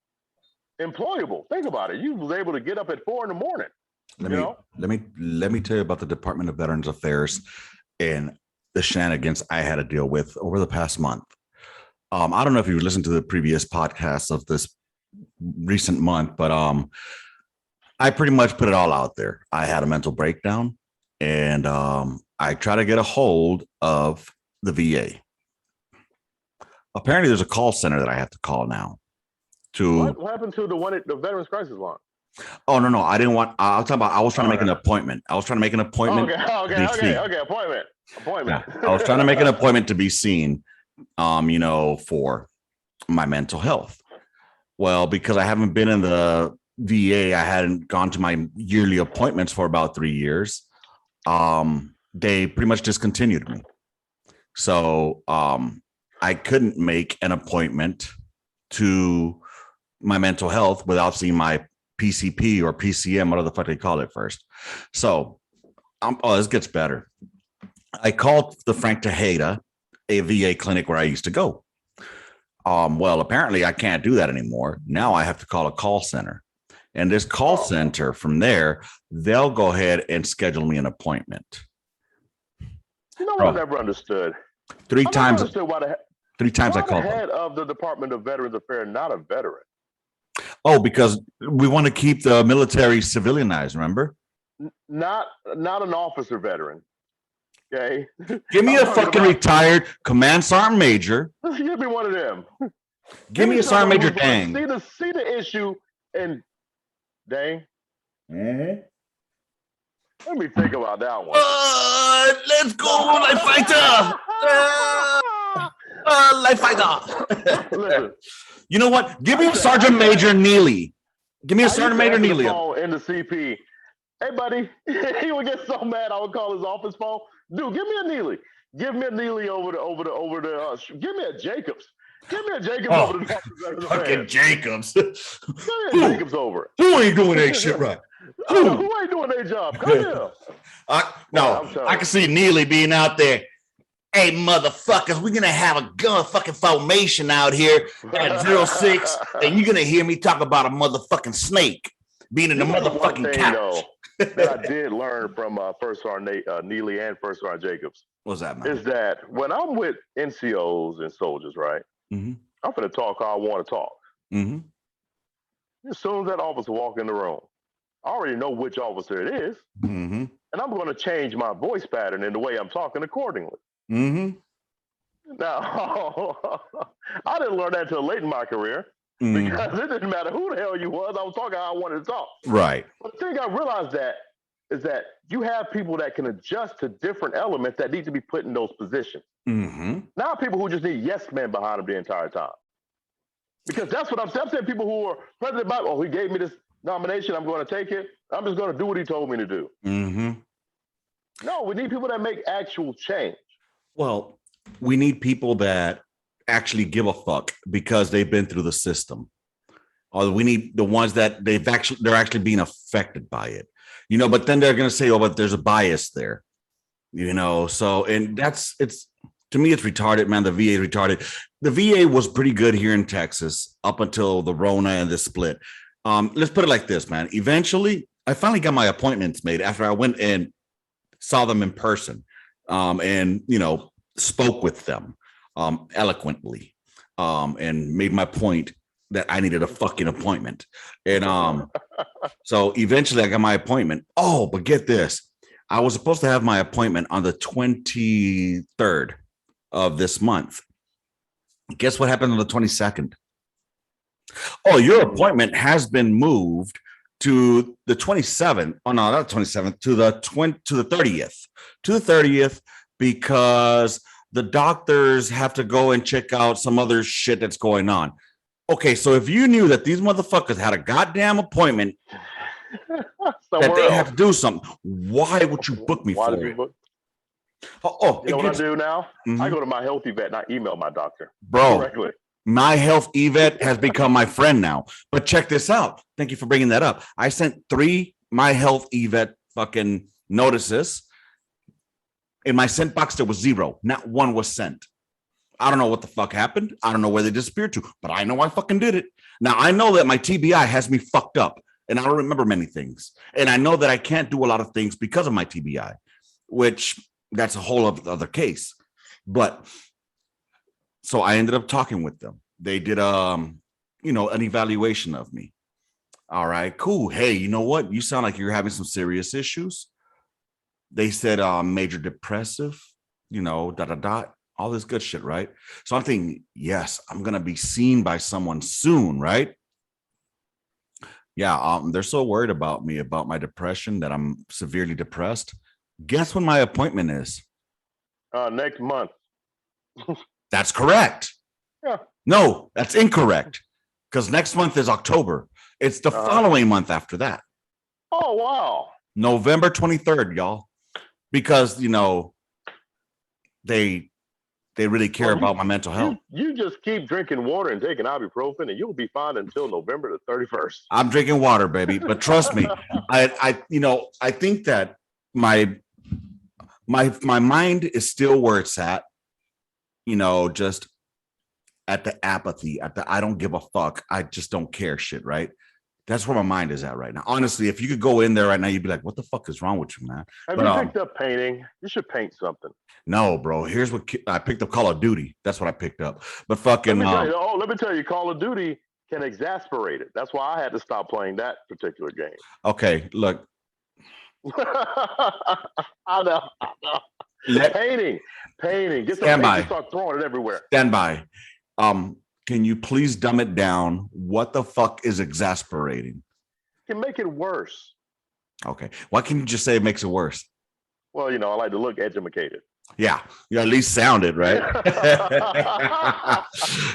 employable. Think about it. You was able to get up at 4 a.m. Let me tell you about the Department of Veterans Affairs and the shenanigans I had to deal with over the past month. I don't know if you listened to the previous podcasts of this recent month, but I pretty much put it all out there. I had a mental breakdown, and I try to get a hold of the VA. Apparently, there's a call center that I have to call now. What happened to the Veterans Crisis Line? Oh no, I didn't want. I was talking about. I was trying to make an appointment. I was trying to make an appointment. Okay. Appointment. Yeah, I was trying to make an appointment to be seen. For my mental health. Well, because I haven't been in the VA, I hadn't gone to my yearly appointments for about 3 years. They pretty much discontinued me. So I couldn't make an appointment to my mental health without seeing my PCP or PCM, whatever the fuck they call it first. So, this gets better. I called the Frank Tejeda, a VA clinic where I used to go. Well, apparently I can't do that anymore. Now I have to call a call center. And this call center from there, they'll go ahead and schedule me an appointment. You know what I never understood? Three times I called the head of the Department of Veterans Affairs not a veteran? Oh, because we want to keep the military civilianized, remember? Not an officer veteran. Okay. Give me a fucking retired command sergeant major. Give me one of them. Give me a sergeant major Dang. See the issue and Dang. Mm-hmm. Let me think about that one. Let's go, Life Fighter. Life Fighter. Listen. You know what? Give me a Sergeant Major Neely. Give me a Sergeant Major Neely. In the CP. Hey, buddy. He would get so mad I would call his office phone. Dude, give me a Neely. Give me a Neely over the give me a Jacobs. Give me a Jacobs over the fucking Jacobs. Give me a Jacobs over. Who ain't doing that shit right? Who ain't doing their job? Come here. I can see Neely being out there. Hey, motherfuckers, we're going to have a gun fucking formation out here at 06, and you're going to hear me talk about a motherfucking snake being in the motherfucking couch. That I did learn from First Sergeant Neely and First Sergeant Jacobs. What's that, man? Is that when I'm with NCOs and soldiers, right? Mm-hmm. I'm going to talk how I want to talk. Mm-hmm. As soon as that officer walks in the room, I already know which officer it is, mm-hmm. and I'm going to change my voice pattern and the way I'm talking accordingly. Mm-hmm. Now, I didn't learn that until late in my career because it didn't matter who the hell you was. I was talking how I wanted to talk. Right. But the thing I realized is that you have people that can adjust to different elements that need to be put in those positions. Mm-hmm. Now, people who just need yes men behind them the entire time. Because that's what I'm saying. People who are President Biden, he gave me this nomination, I'm going to take it. I'm just going to do what he told me to do. Mm-hmm. No, we need people that make actual change. Well, we need people that actually give a fuck because they've been through the system. Or we need the ones that they're actually being affected by it. But then they're going to say, but there's a bias there. So, and to me, it's retarded, man. The VA is retarded. The VA was pretty good here in Texas up until the Rona and the split. Let's put it like this, man. Eventually, I finally got my appointments made after I went and saw them in person. And spoke with them eloquently and made my point that I needed a fucking appointment. And so eventually I got my appointment. Oh, but get this. I was supposed to have my appointment on the 23rd of this month. Guess what happened on the 22nd? Oh, your appointment has been moved to the 27th. Oh, no, not 27th, to the 30th. To the 30th. Because the doctors have to go and check out some other shit that's going on. Okay, so if you knew that these motherfuckers had a goddamn appointment that they have to do something, why would you book me for it? You know what I do now? Mm-hmm. I go to my health event and I email my doctor. Bro, directly. My health evet has become my friend now. But check this out. Thank you for bringing that up. I sent 3 my health evet fucking notices. In my sent box, there was 0. Not 1 was sent. I don't know what the fuck happened. I don't know where they disappeared to, but I know I fucking did it. Now, I know that my TBI has me fucked up, and I don't remember many things. And I know that I can't do a lot of things because of my TBI, which that's a whole other case. But so I ended up talking with them. They did, an evaluation of me. All right, cool. Hey, you know what? You sound like you're having some serious issues. They said major depressive, all this good shit, right? So I'm thinking, yes, I'm going to be seen by someone soon, right? Yeah, they're so worried about me, about my depression, that I'm severely depressed. Guess when my appointment is? Next month. That's correct. Yeah. No, that's incorrect. Because next month is October. It's the following month after that. Oh, wow. November 23rd, y'all. Because, you know, they really care about my mental health. You just keep drinking water and taking ibuprofen, and you'll be fine until November the 31st. I'm drinking water, baby. But trust me, I think that my mind is still where it's at, you know, just at the apathy, at the I don't give a fuck, I just don't care shit, right? That's where my mind is at right now. Honestly, if you could go in there right now, you'd be like, what the fuck is wrong with you, man? Have you picked up painting? You should paint something. No, bro. Here's what I picked up: Call of Duty. That's what I picked up. But fucking let me tell you, Call of Duty can exasperate it. That's why I had to stop playing that particular game. Okay, look. I know. Painting. Get some paint and start throwing it everywhere. Stand by. Can you please dumb it down? What the fuck is exasperating? Can make it worse. Okay. Why can't you just say it makes it worse? Well, you know, I like to look educated. Yeah, you at least sound it, right?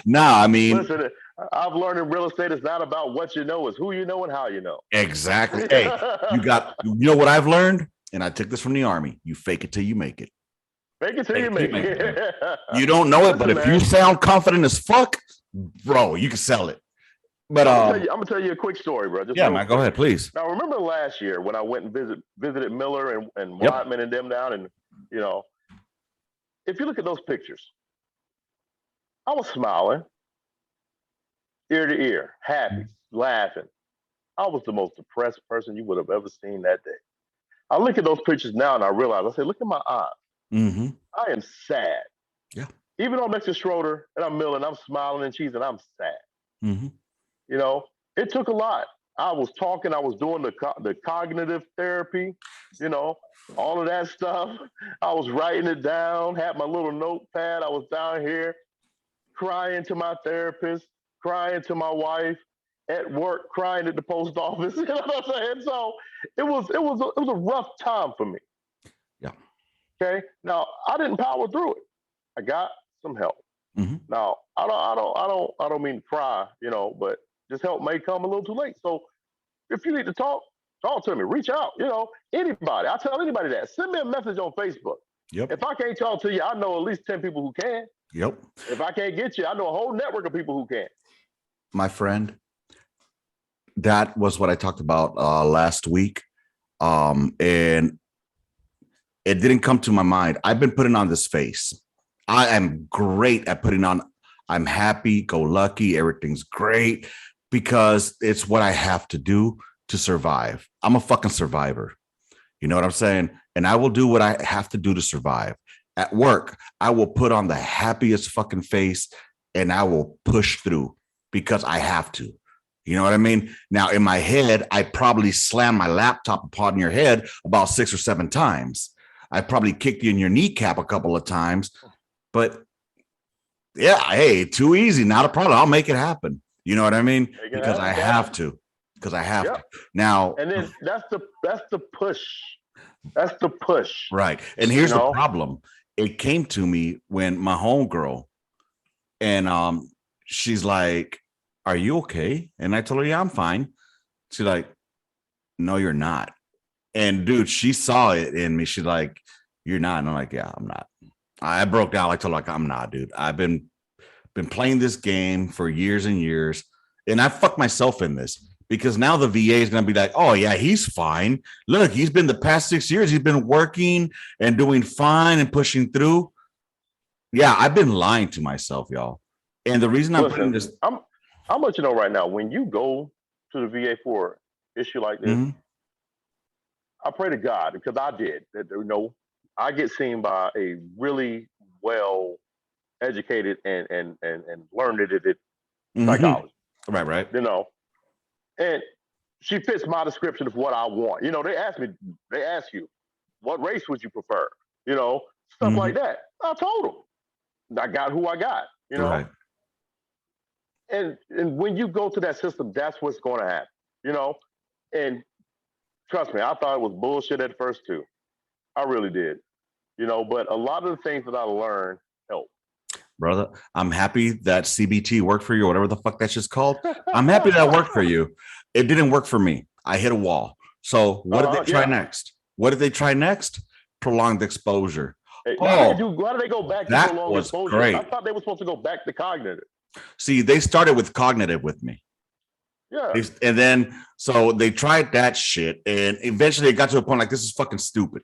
No, I mean, listen, I've learned in real estate, it's not about what you know, it's who you know and how you know. Exactly. Hey, you know what I've learned? And I took this from the Army. You fake it till you make it. Fake it till you make it. You don't know it, but if you sound confident as fuck, bro, you can sell it. But I'm gonna tell you a quick story, bro. Yeah, man, go ahead, please. Now, remember last year when I went and visited Miller and Whiteman and them down, and you know, if you look at those pictures, I was smiling, ear to ear, happy, laughing. I was the most depressed person you would have ever seen that day. I look at those pictures now and I realize, I say, look at my eyes. Mm-hmm. I am sad. Yeah. Even though I'm next to Schroeder and I'm Miller and I'm smiling and cheesing, I'm sad. Mm-hmm. You know, it took a lot. I was talking, I was doing the cognitive therapy, you know, all of that stuff. I was writing it down, had my little notepad. I was down here crying to my therapist, crying to my wife, at work, crying at the post office. You know what I'm saying? So it was a rough time for me. Yeah. Okay. Now I didn't power through it. I got some help. Mm-hmm. Now I don't mean to cry, you know, but this help may come a little too late. So if you need to talk to me, reach out, you know, anybody. I tell anybody that. Send me a message on Facebook. Yep. If I can't talk to you, I know at least 10 people who can. Yep. If I can't get you, I know a whole network of people who can. My friend, that was what I talked about last week. And it didn't come to my mind. I've been putting on this face. I am great at putting on, I'm happy, go lucky, everything's great, because it's what I have to do to survive. I'm a fucking survivor. You know what I'm saying? And I will do what I have to do to survive. At work, I will put on the happiest fucking face and I will push through because I have to. You know what I mean? Now, in my head, I probably slammed my laptop upon your head about 6 or 7 times. I probably kicked you in your kneecap a couple of times. But yeah, hey, too easy, not a problem. I'll make it happen. You know what I mean? Because I have to. Because I have to. Now, and then that's the push. That's the push. Right. And here's the problem. It came to me when my homegirl, and she's like, "Are you okay?" And I told her, "Yeah, I'm fine." She's like, "No, you're not." And dude, she saw it in me. She's like, "You're not." And I'm like, "Yeah, I'm not." I broke down. I told her, like, "I'm not, dude. I've been playing this game for years and years, and I fucked myself in this because now the VA is going to be like, oh yeah, he's fine. Look, he's been the past 6 years. He's been working and doing fine and pushing through. Yeah, I've been lying to myself, y'all. And the reason I'm putting this, I'll let you know right now, when you go to the VA for an issue like this, I pray to God, because I did. You know, I get seen by a really well educated and learned it psychology. Right. You know, and she fits my description of what I want. You know, they ask you, what race would you prefer? You know, stuff like that. I told them. I got who I got, you know. Right. And when you go to that system, that's what's going to happen. you know, and trust me, I thought it was bullshit at first too. I really did, but a lot of the things that I learned help. Brother, I'm happy that CBT worked for you, or whatever the fuck that's just called. I'm happy that worked for you. It didn't work for me. I hit a wall. So what did they try next? What did they try next? Prolonged exposure. Hey, why did they go back to prolonged exposure? Great. I thought they were supposed to go back to cognitive. See, they started with cognitive with me. Yeah. And then, so they tried that shit, and eventually it got to a point like, this is fucking stupid.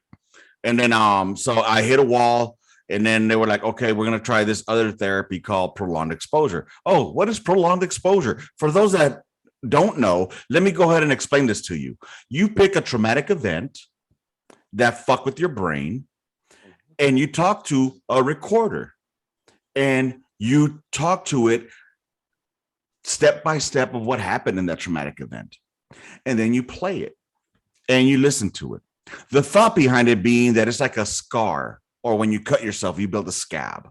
And then, so I hit a wall, and then they were like, okay, we're going to try this other therapy called prolonged exposure. Oh, what is prolonged exposure? For those that don't know, let me go ahead and explain this to you. You pick a traumatic event that fuck with your brain, and you talk to a recorder, and you talk to it step by step of what happened in that traumatic event. And then you play it and you listen to it. The thought behind it being that it's like a scar, or when you cut yourself, you build a scab,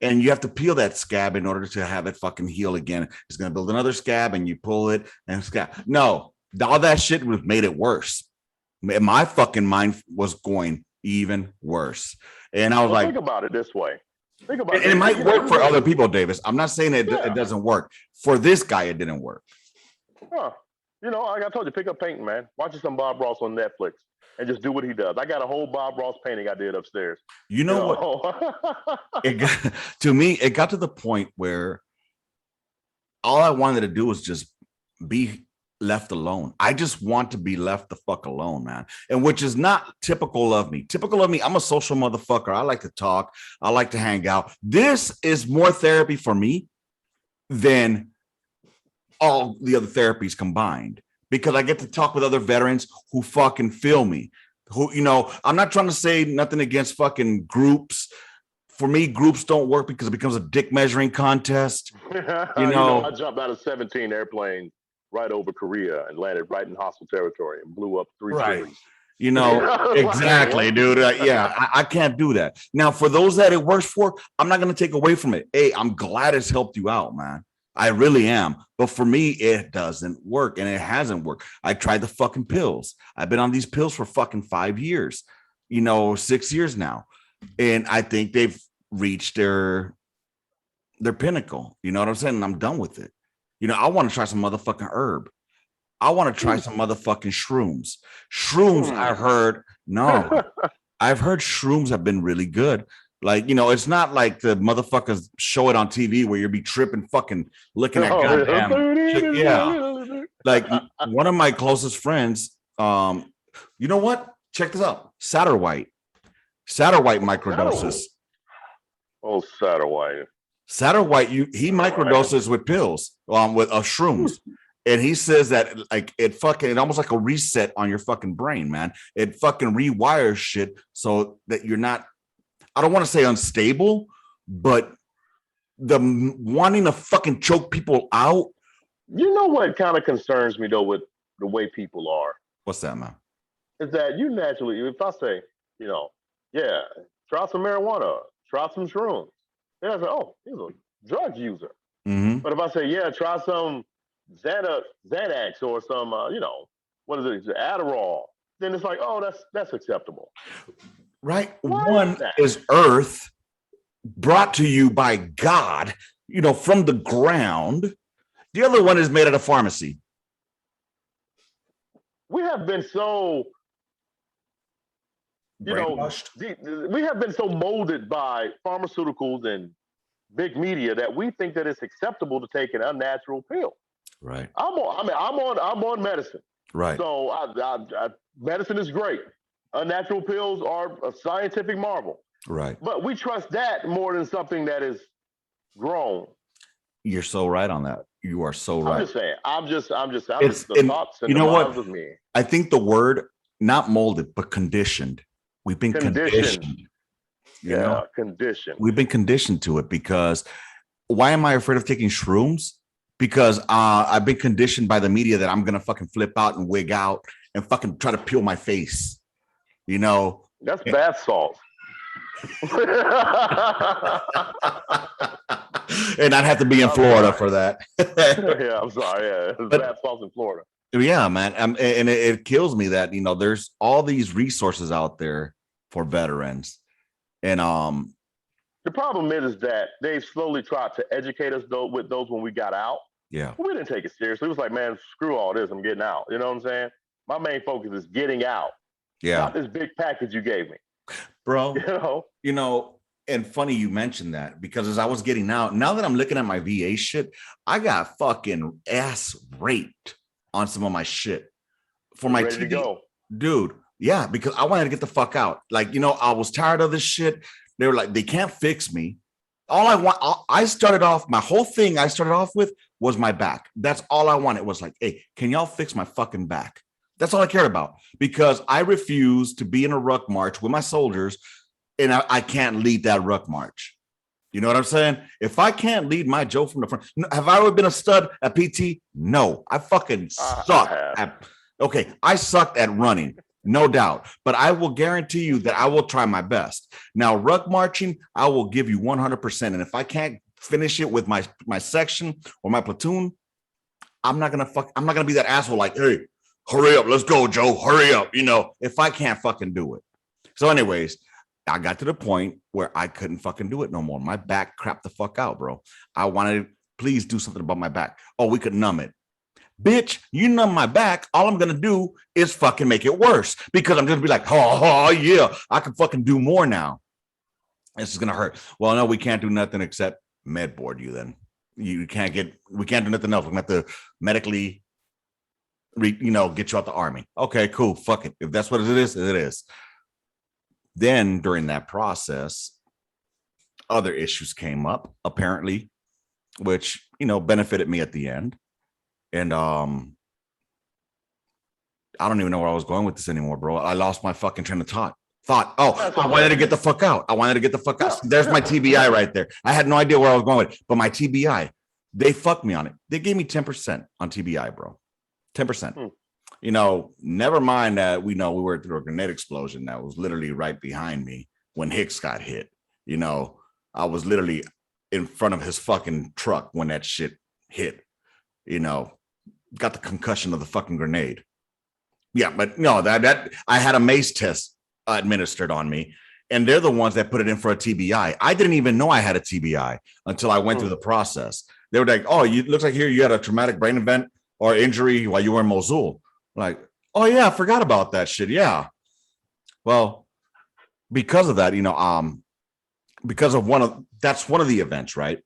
and you have to peel that scab in order to have it fucking heal again. It's going to build another scab, and you pull it and scab. No, all that shit would have made it worse. My fucking mind was going even worse. And I was like, think about it this way. Think about it might work for other people, Davis. I'm not saying it doesn't work. For this guy, it didn't work. Huh. Like I told you, pick up painting, man. Watch some Bob Ross on Netflix and just do what he does. I got a whole Bob Ross painting I did upstairs. What? To me, it got to the point where all I wanted to do was just be left alone. I just want to be left the fuck alone, man. And which is not typical of me. Typical of me, I'm a social motherfucker. I like to talk. I like to hang out. This is more therapy for me than all the other therapies combined, because I get to talk with other veterans who fucking feel me. Who, I'm not trying to say nothing against fucking groups. For me, groups don't work because it becomes a dick measuring contest. I jumped out of 17 airplanes right over Korea and landed right in hostile territory and blew up 3 cities. Exactly, dude. I can't do that. Now, for those that it works for, I'm not going to take away from it. Hey, I'm glad it's helped you out, man. I really am. But for me, it doesn't work, and it hasn't worked. I tried the fucking pills. I've been on these pills for fucking 5 years, 6 years now. And I think they've reached their pinnacle. You know what I'm saying? And I'm done with it. I want to try some motherfucking herb. I want to try some motherfucking shrooms. I've heard shrooms have been really good. Like, it's not like the motherfuckers show it on TV where you'll be tripping, fucking looking at goddamn shit. Yeah. Like one of my closest friends, you know what? Check this out. Satterwhite microdoses. Oh, Satterwhite. He microdoses with pills, with shrooms. And he says that like it almost like a reset on your fucking brain, man. It fucking rewires shit so that you're not, I don't want to say unstable, but the wanting to fucking choke people out. You know what kind of concerns me though with the way people are? What's that, man? Is that you naturally, if I say, try some marijuana, try some shrooms. Then I say, oh, he's a drug user. Mm-hmm. But if I say, try some Xanax or some, what is it, Adderall, then it's like, oh, that's acceptable. Right. One is earth brought to you by God, from the ground. The other one is made at a pharmacy. We have been so, we have been so molded by pharmaceuticals and big media that we think that it's acceptable to take an unnatural pill. Right. I'm on medicine. Right. So medicine is great. Unnatural pills are a scientific marvel. Right. But we trust that more than something that is grown. You're so right on that. You are so right. I'm just saying. I'm just the thoughts and the minds of me. I think the word, not molded, but conditioned. We've been conditioned. Conditioned. We've been conditioned to it, because why am I afraid of taking shrooms? Because I've been conditioned by the media that I'm going to fucking flip out and wig out and fucking try to peel my face. That's bath salt. And I'd have to be in Florida for that. Yeah, I'm sorry. Yeah, bath salts in Florida. Yeah, man. And it kills me that, there's all these resources out there for veterans. And the problem is that they slowly tried to educate us though with those when we got out. Yeah. We didn't take it seriously. It was like, man, screw all this. I'm getting out. You know what I'm saying? My main focus is getting out. Yeah. Not this big package you gave me. Bro, and funny you mentioned that, because as I was getting out, now that I'm looking at my VA shit, I got fucking ass raped on some of my shit for my ready to go. Dude. Yeah, because I wanted to get the fuck out. Like, I was tired of this shit. They were like, they can't fix me. I started off, my whole thing I started off with was my back. That's all I wanted. It was like, hey, can y'all fix my fucking back? That's all I cared about, because I refused to be in a ruck march with my soldiers, and I can't lead that ruck march. You know what I'm saying? If I can't lead my Joe from the front, have I ever been a stud at PT? No, I fucking suck. Okay, I sucked at running, no doubt, but I will guarantee you that I will try my best. Now, ruck marching, I will give you 100%. And if I can't finish it with my section or my platoon, I'm not gonna be that asshole like, hey, hurry up, let's go, Joe, hurry up. If I can't fucking do it. So anyways, I got to the point where I couldn't fucking do it no more. My back crapped the fuck out, bro. I wanted to please do something about my back. Oh, we could numb it. Bitch, you numb my back, all I'm going to do is fucking make it worse, because I'm going to be like, oh, yeah, I can fucking do more now. This is going to hurt. Well, no, we can't do nothing except med board you then. We can't do nothing else. We're going to have to medically, get you out the army. Okay, cool. Fuck it. If that's what it is, it is. Then during that process, other issues came up, apparently, which, benefited me at the end. And I don't even know where I was going with this anymore, bro. I lost my fucking train of thought. I wanted to get the fuck out. There's my TBI right there. I had no idea where I was going with it, but my TBI, they fucked me on it. They gave me 10% on TBI, bro. 10%. Never mind that we were through a grenade explosion that was literally right behind me when Hicks got hit. I was literally in front of his fucking truck when that shit hit. Got the concussion of the fucking grenade. Yeah, but no, that I had a mace test administered on me, and they're the ones that put it in for a TBI. I didn't even know I had a TBI until I went through the process. They were like, "Oh, looks like here you had a traumatic brain event or injury while you were in Mosul." Like, oh yeah, I forgot about that shit. Yeah. Well, because of that, because of that's one of the events, right?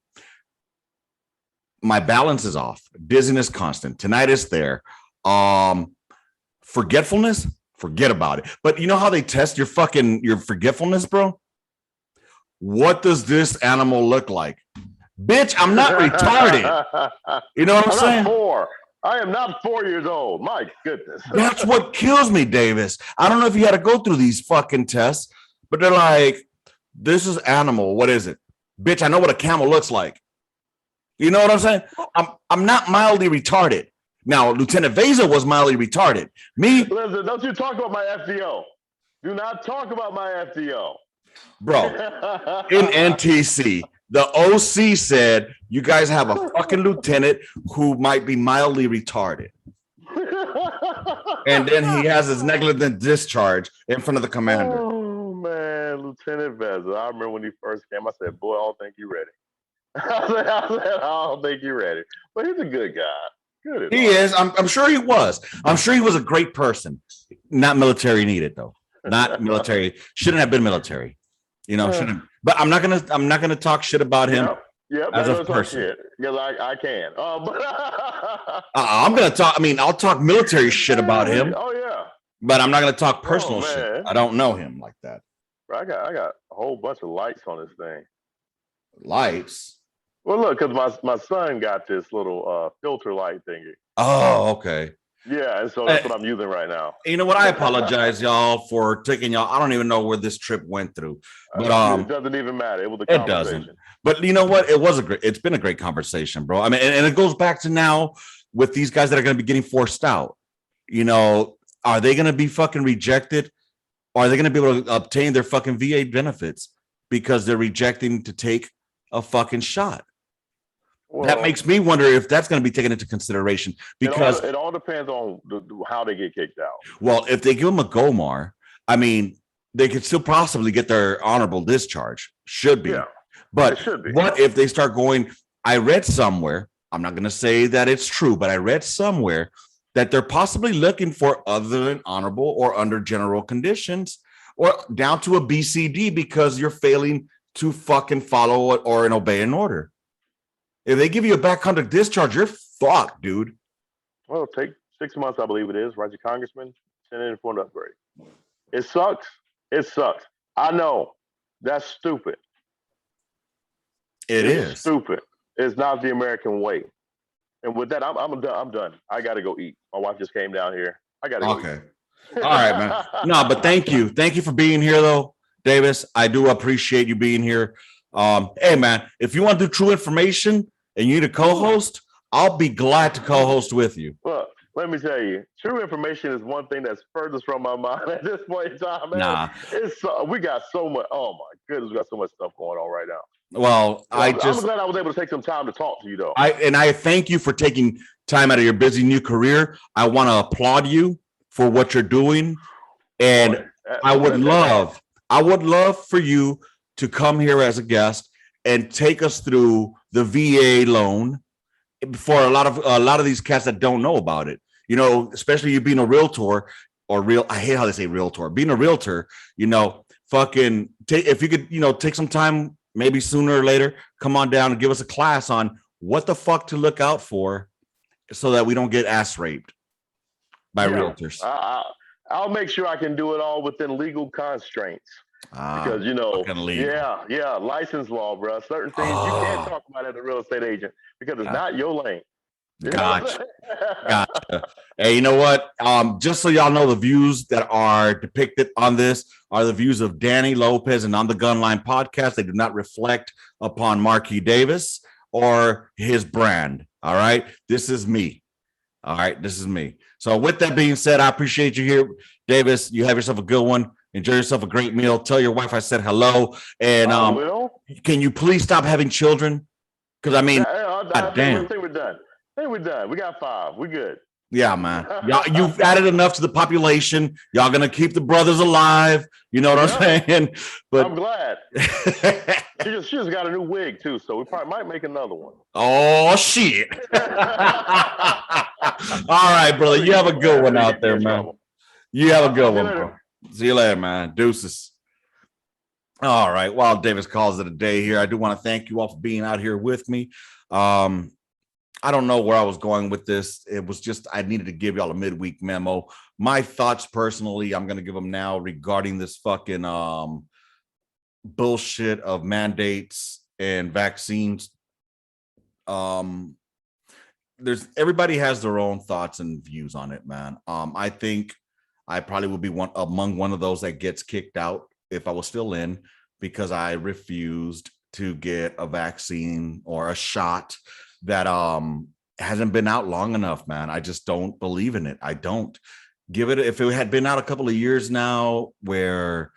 My balance is off. Dizziness constant. Tinnitus there. Forgetfulness, forget about it. But you know how they test your forgetfulness, bro? What does this animal look like? Bitch, I'm not retarded. You know what I'm saying? I am not 4 years old. My goodness. That's what kills me, Davis. I don't know if you had to go through these fucking tests, but they're like, this is animal. What is it? Bitch, I know what a camel looks like. You know what I'm saying? I'm not mildly retarded. Now, Lieutenant Veza was mildly retarded. Me? Listen, don't you talk about my FDO. Do not talk about my FDO. Bro, in NTC, the OC said, you guys have a fucking lieutenant who might be mildly retarded. And then he has his negligent discharge in front of the commander. Oh, man, Lieutenant Veza. I remember when he first came, I said, boy, I don't think you're ready. I don't think you're ready. But he's a good guy. He is. I'm sure he was. I'm sure he was a great person. Not military needed, though. Not military. Shouldn't have been military. Shouldn't. But I'm not gonna talk shit about him as a person. Because I can. I'm gonna talk. I'll talk military shit about him. Oh yeah. But I'm not gonna talk personal shit. I don't know him like that. I got a whole bunch of lights on this thing. Lights? Well, look, because my son got this little filter light thingy. Oh, okay. Yeah, and so that's what I'm using right now. You know what? I apologize, y'all, for taking y'all. I don't even know where this trip went through, but it doesn't even matter. It was a conversation. It doesn't. But you know what? It's been a great conversation, bro. And it goes back to now with these guys that are going to be getting forced out. Are they going to be fucking rejected? Or are they going to be able to obtain their fucking VA benefits because they're rejecting to take a fucking shot? that makes me wonder if that's going to be taken into consideration, because it all depends on how they get kicked out. Well, if they give them a GOMAR, I mean, they could still possibly get their honorable discharge. Should be. Yeah, but it should be. What if they start going? I read somewhere, I'm not going to say that it's true, but I read somewhere that they're possibly looking for other than honorable or under general conditions or down to a BCD because you're failing to fucking follow or obey an order. If they give you a back conduct discharge, you're fucked, dude. Well, take 6 months, I believe it is. Right, your congressman, send in for an upgrade. It sucks. It sucks. I know. That's stupid. It's stupid. It's not the American way. And with that, I'm done. I got to go eat. My wife just came down here. I got to go eat. All right, man. No, but thank you. Thank you for being here, though, Davis. I do appreciate you being here. Hey, man, if you want to do True Information and you need a co-host, I'll be glad to co-host with you. Well, let me tell you, True Information is one thing that's furthest from my mind at this point in time, man. Nah. We got so much. Oh, my goodness, we got so much stuff going on right now. Well, I'm glad I was able to take some time to talk to you, though. I thank you for taking time out of your busy new career. I want to applaud you for what you're doing. And I would love for you to come here as a guest and take us through the VA loan for a lot of these cats that don't know about it. You know, especially you being a realtor I hate how they say realtor. Being a realtor, fucking if you could, take some time, maybe sooner or later, come on down and give us a class on what the fuck to look out for so that we don't get ass raped by realtors. I'll make sure I can do it all within legal constraints. Because license law, bro. Certain things you can't talk about as a real estate agent because it's not your lane. Gotcha. Hey, you know what? Just so y'all know, the views that are depicted on this are the views of Danny Lopez and On the Gun Line podcast. They do not reflect upon Marquis Davis or his brand. All right. This is me. All right. This is me. So with that being said, I appreciate you here, Davis. You have yourself a good one. Enjoy yourself a great meal. Tell your wife I said hello. And can you please stop having children? Because I mean, damn. I think we're done. We got 5. We good. Yeah, man. Y'all, you've added enough to the population. Y'all gonna keep the brothers alive. You know what I'm saying? But I'm glad. she just got a new wig too, so we probably might make another one. Oh shit! All right, brother. You have a good one out there, man. You have a good one, bro. See you later, man. Deuces. All right. While Davis calls it a day here, I do want to thank you all for being out here with me. I don't know where I was going with this. It was just I needed to give y'all a midweek memo. My thoughts personally, I'm going to give them now regarding this fucking bullshit of mandates and vaccines. Everybody has their own thoughts and views on it, man. I think I probably would be one of those that gets kicked out if I was still in because I refused to get a vaccine or a shot that hasn't been out long enough, man. I just don't believe in it. I don't give it. If it had been out a couple of years now where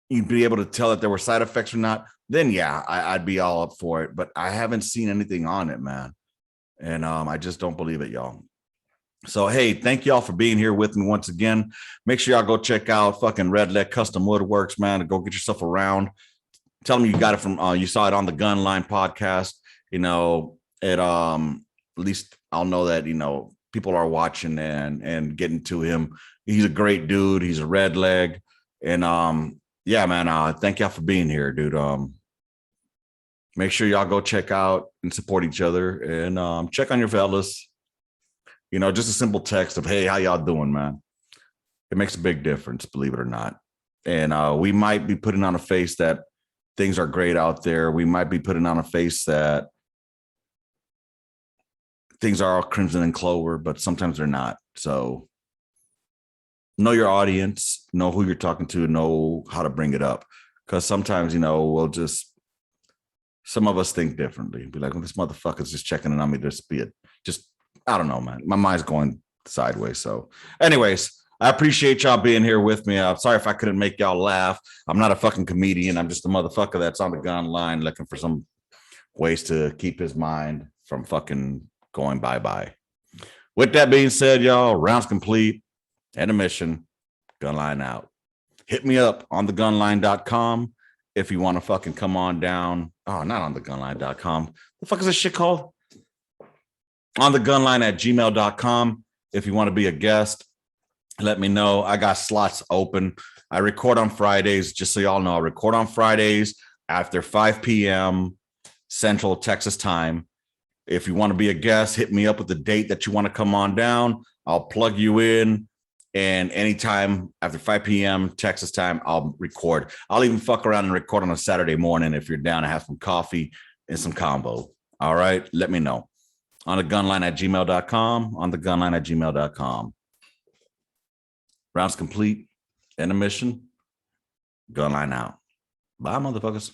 you'd be able to tell that there were side effects or not, then yeah, I'd be all up for it. But I haven't seen anything on it, man. And I just don't believe it, y'all. So, hey, thank y'all for being here with me once again. Make sure y'all go check out fucking Red Leg Custom Woodworks, man, and go get yourself around. Tell them you got it from, you saw it on the Gun Line podcast. At least I'll know that, people are watching and getting to him. He's a great dude. He's a red leg. And yeah, man, thank y'all for being here, dude. Make sure y'all go check out and support each other and check on your fellas. Just a simple text of, hey, how y'all doing, man? It makes a big difference, believe it or not. And we might be putting on a face that things are great out there. We might be putting on a face that things are all crimson and clover, but sometimes they're not. So know your audience, know who you're talking to, know how to bring it up. Because sometimes, some of us think differently. Be like, well, this motherfucker's just checking in on me. I don't know, man. My mind's going sideways. So anyways, I appreciate y'all being here with me. I'm sorry if I couldn't make y'all laugh. I'm not a fucking comedian. I'm just a motherfucker that's on the gun line looking for some ways to keep his mind from fucking going bye-bye. With that being said, y'all, rounds complete. End of mission. Gunline out. Hit me up on thegunline.com if you want to fucking come on down. Oh, not on thegunline.com. The fuck is this shit called? On thegunline@gmail.com. If you want to be a guest, let me know. I got slots open. I record on Fridays, just so y'all know. I record on Fridays after 5 p.m. Central Texas time. If you want to be a guest, hit me up with the date that you want to come on down. I'll plug you in. And anytime after 5 p.m. Texas time, I'll record. I'll even fuck around and record on a Saturday morning if you're down to have some coffee and some combo. All right, let me know. On the gunline@gmail.com. On the gunline@gmail.com. Rounds complete. End of mission. Gunline out. Bye, motherfuckers.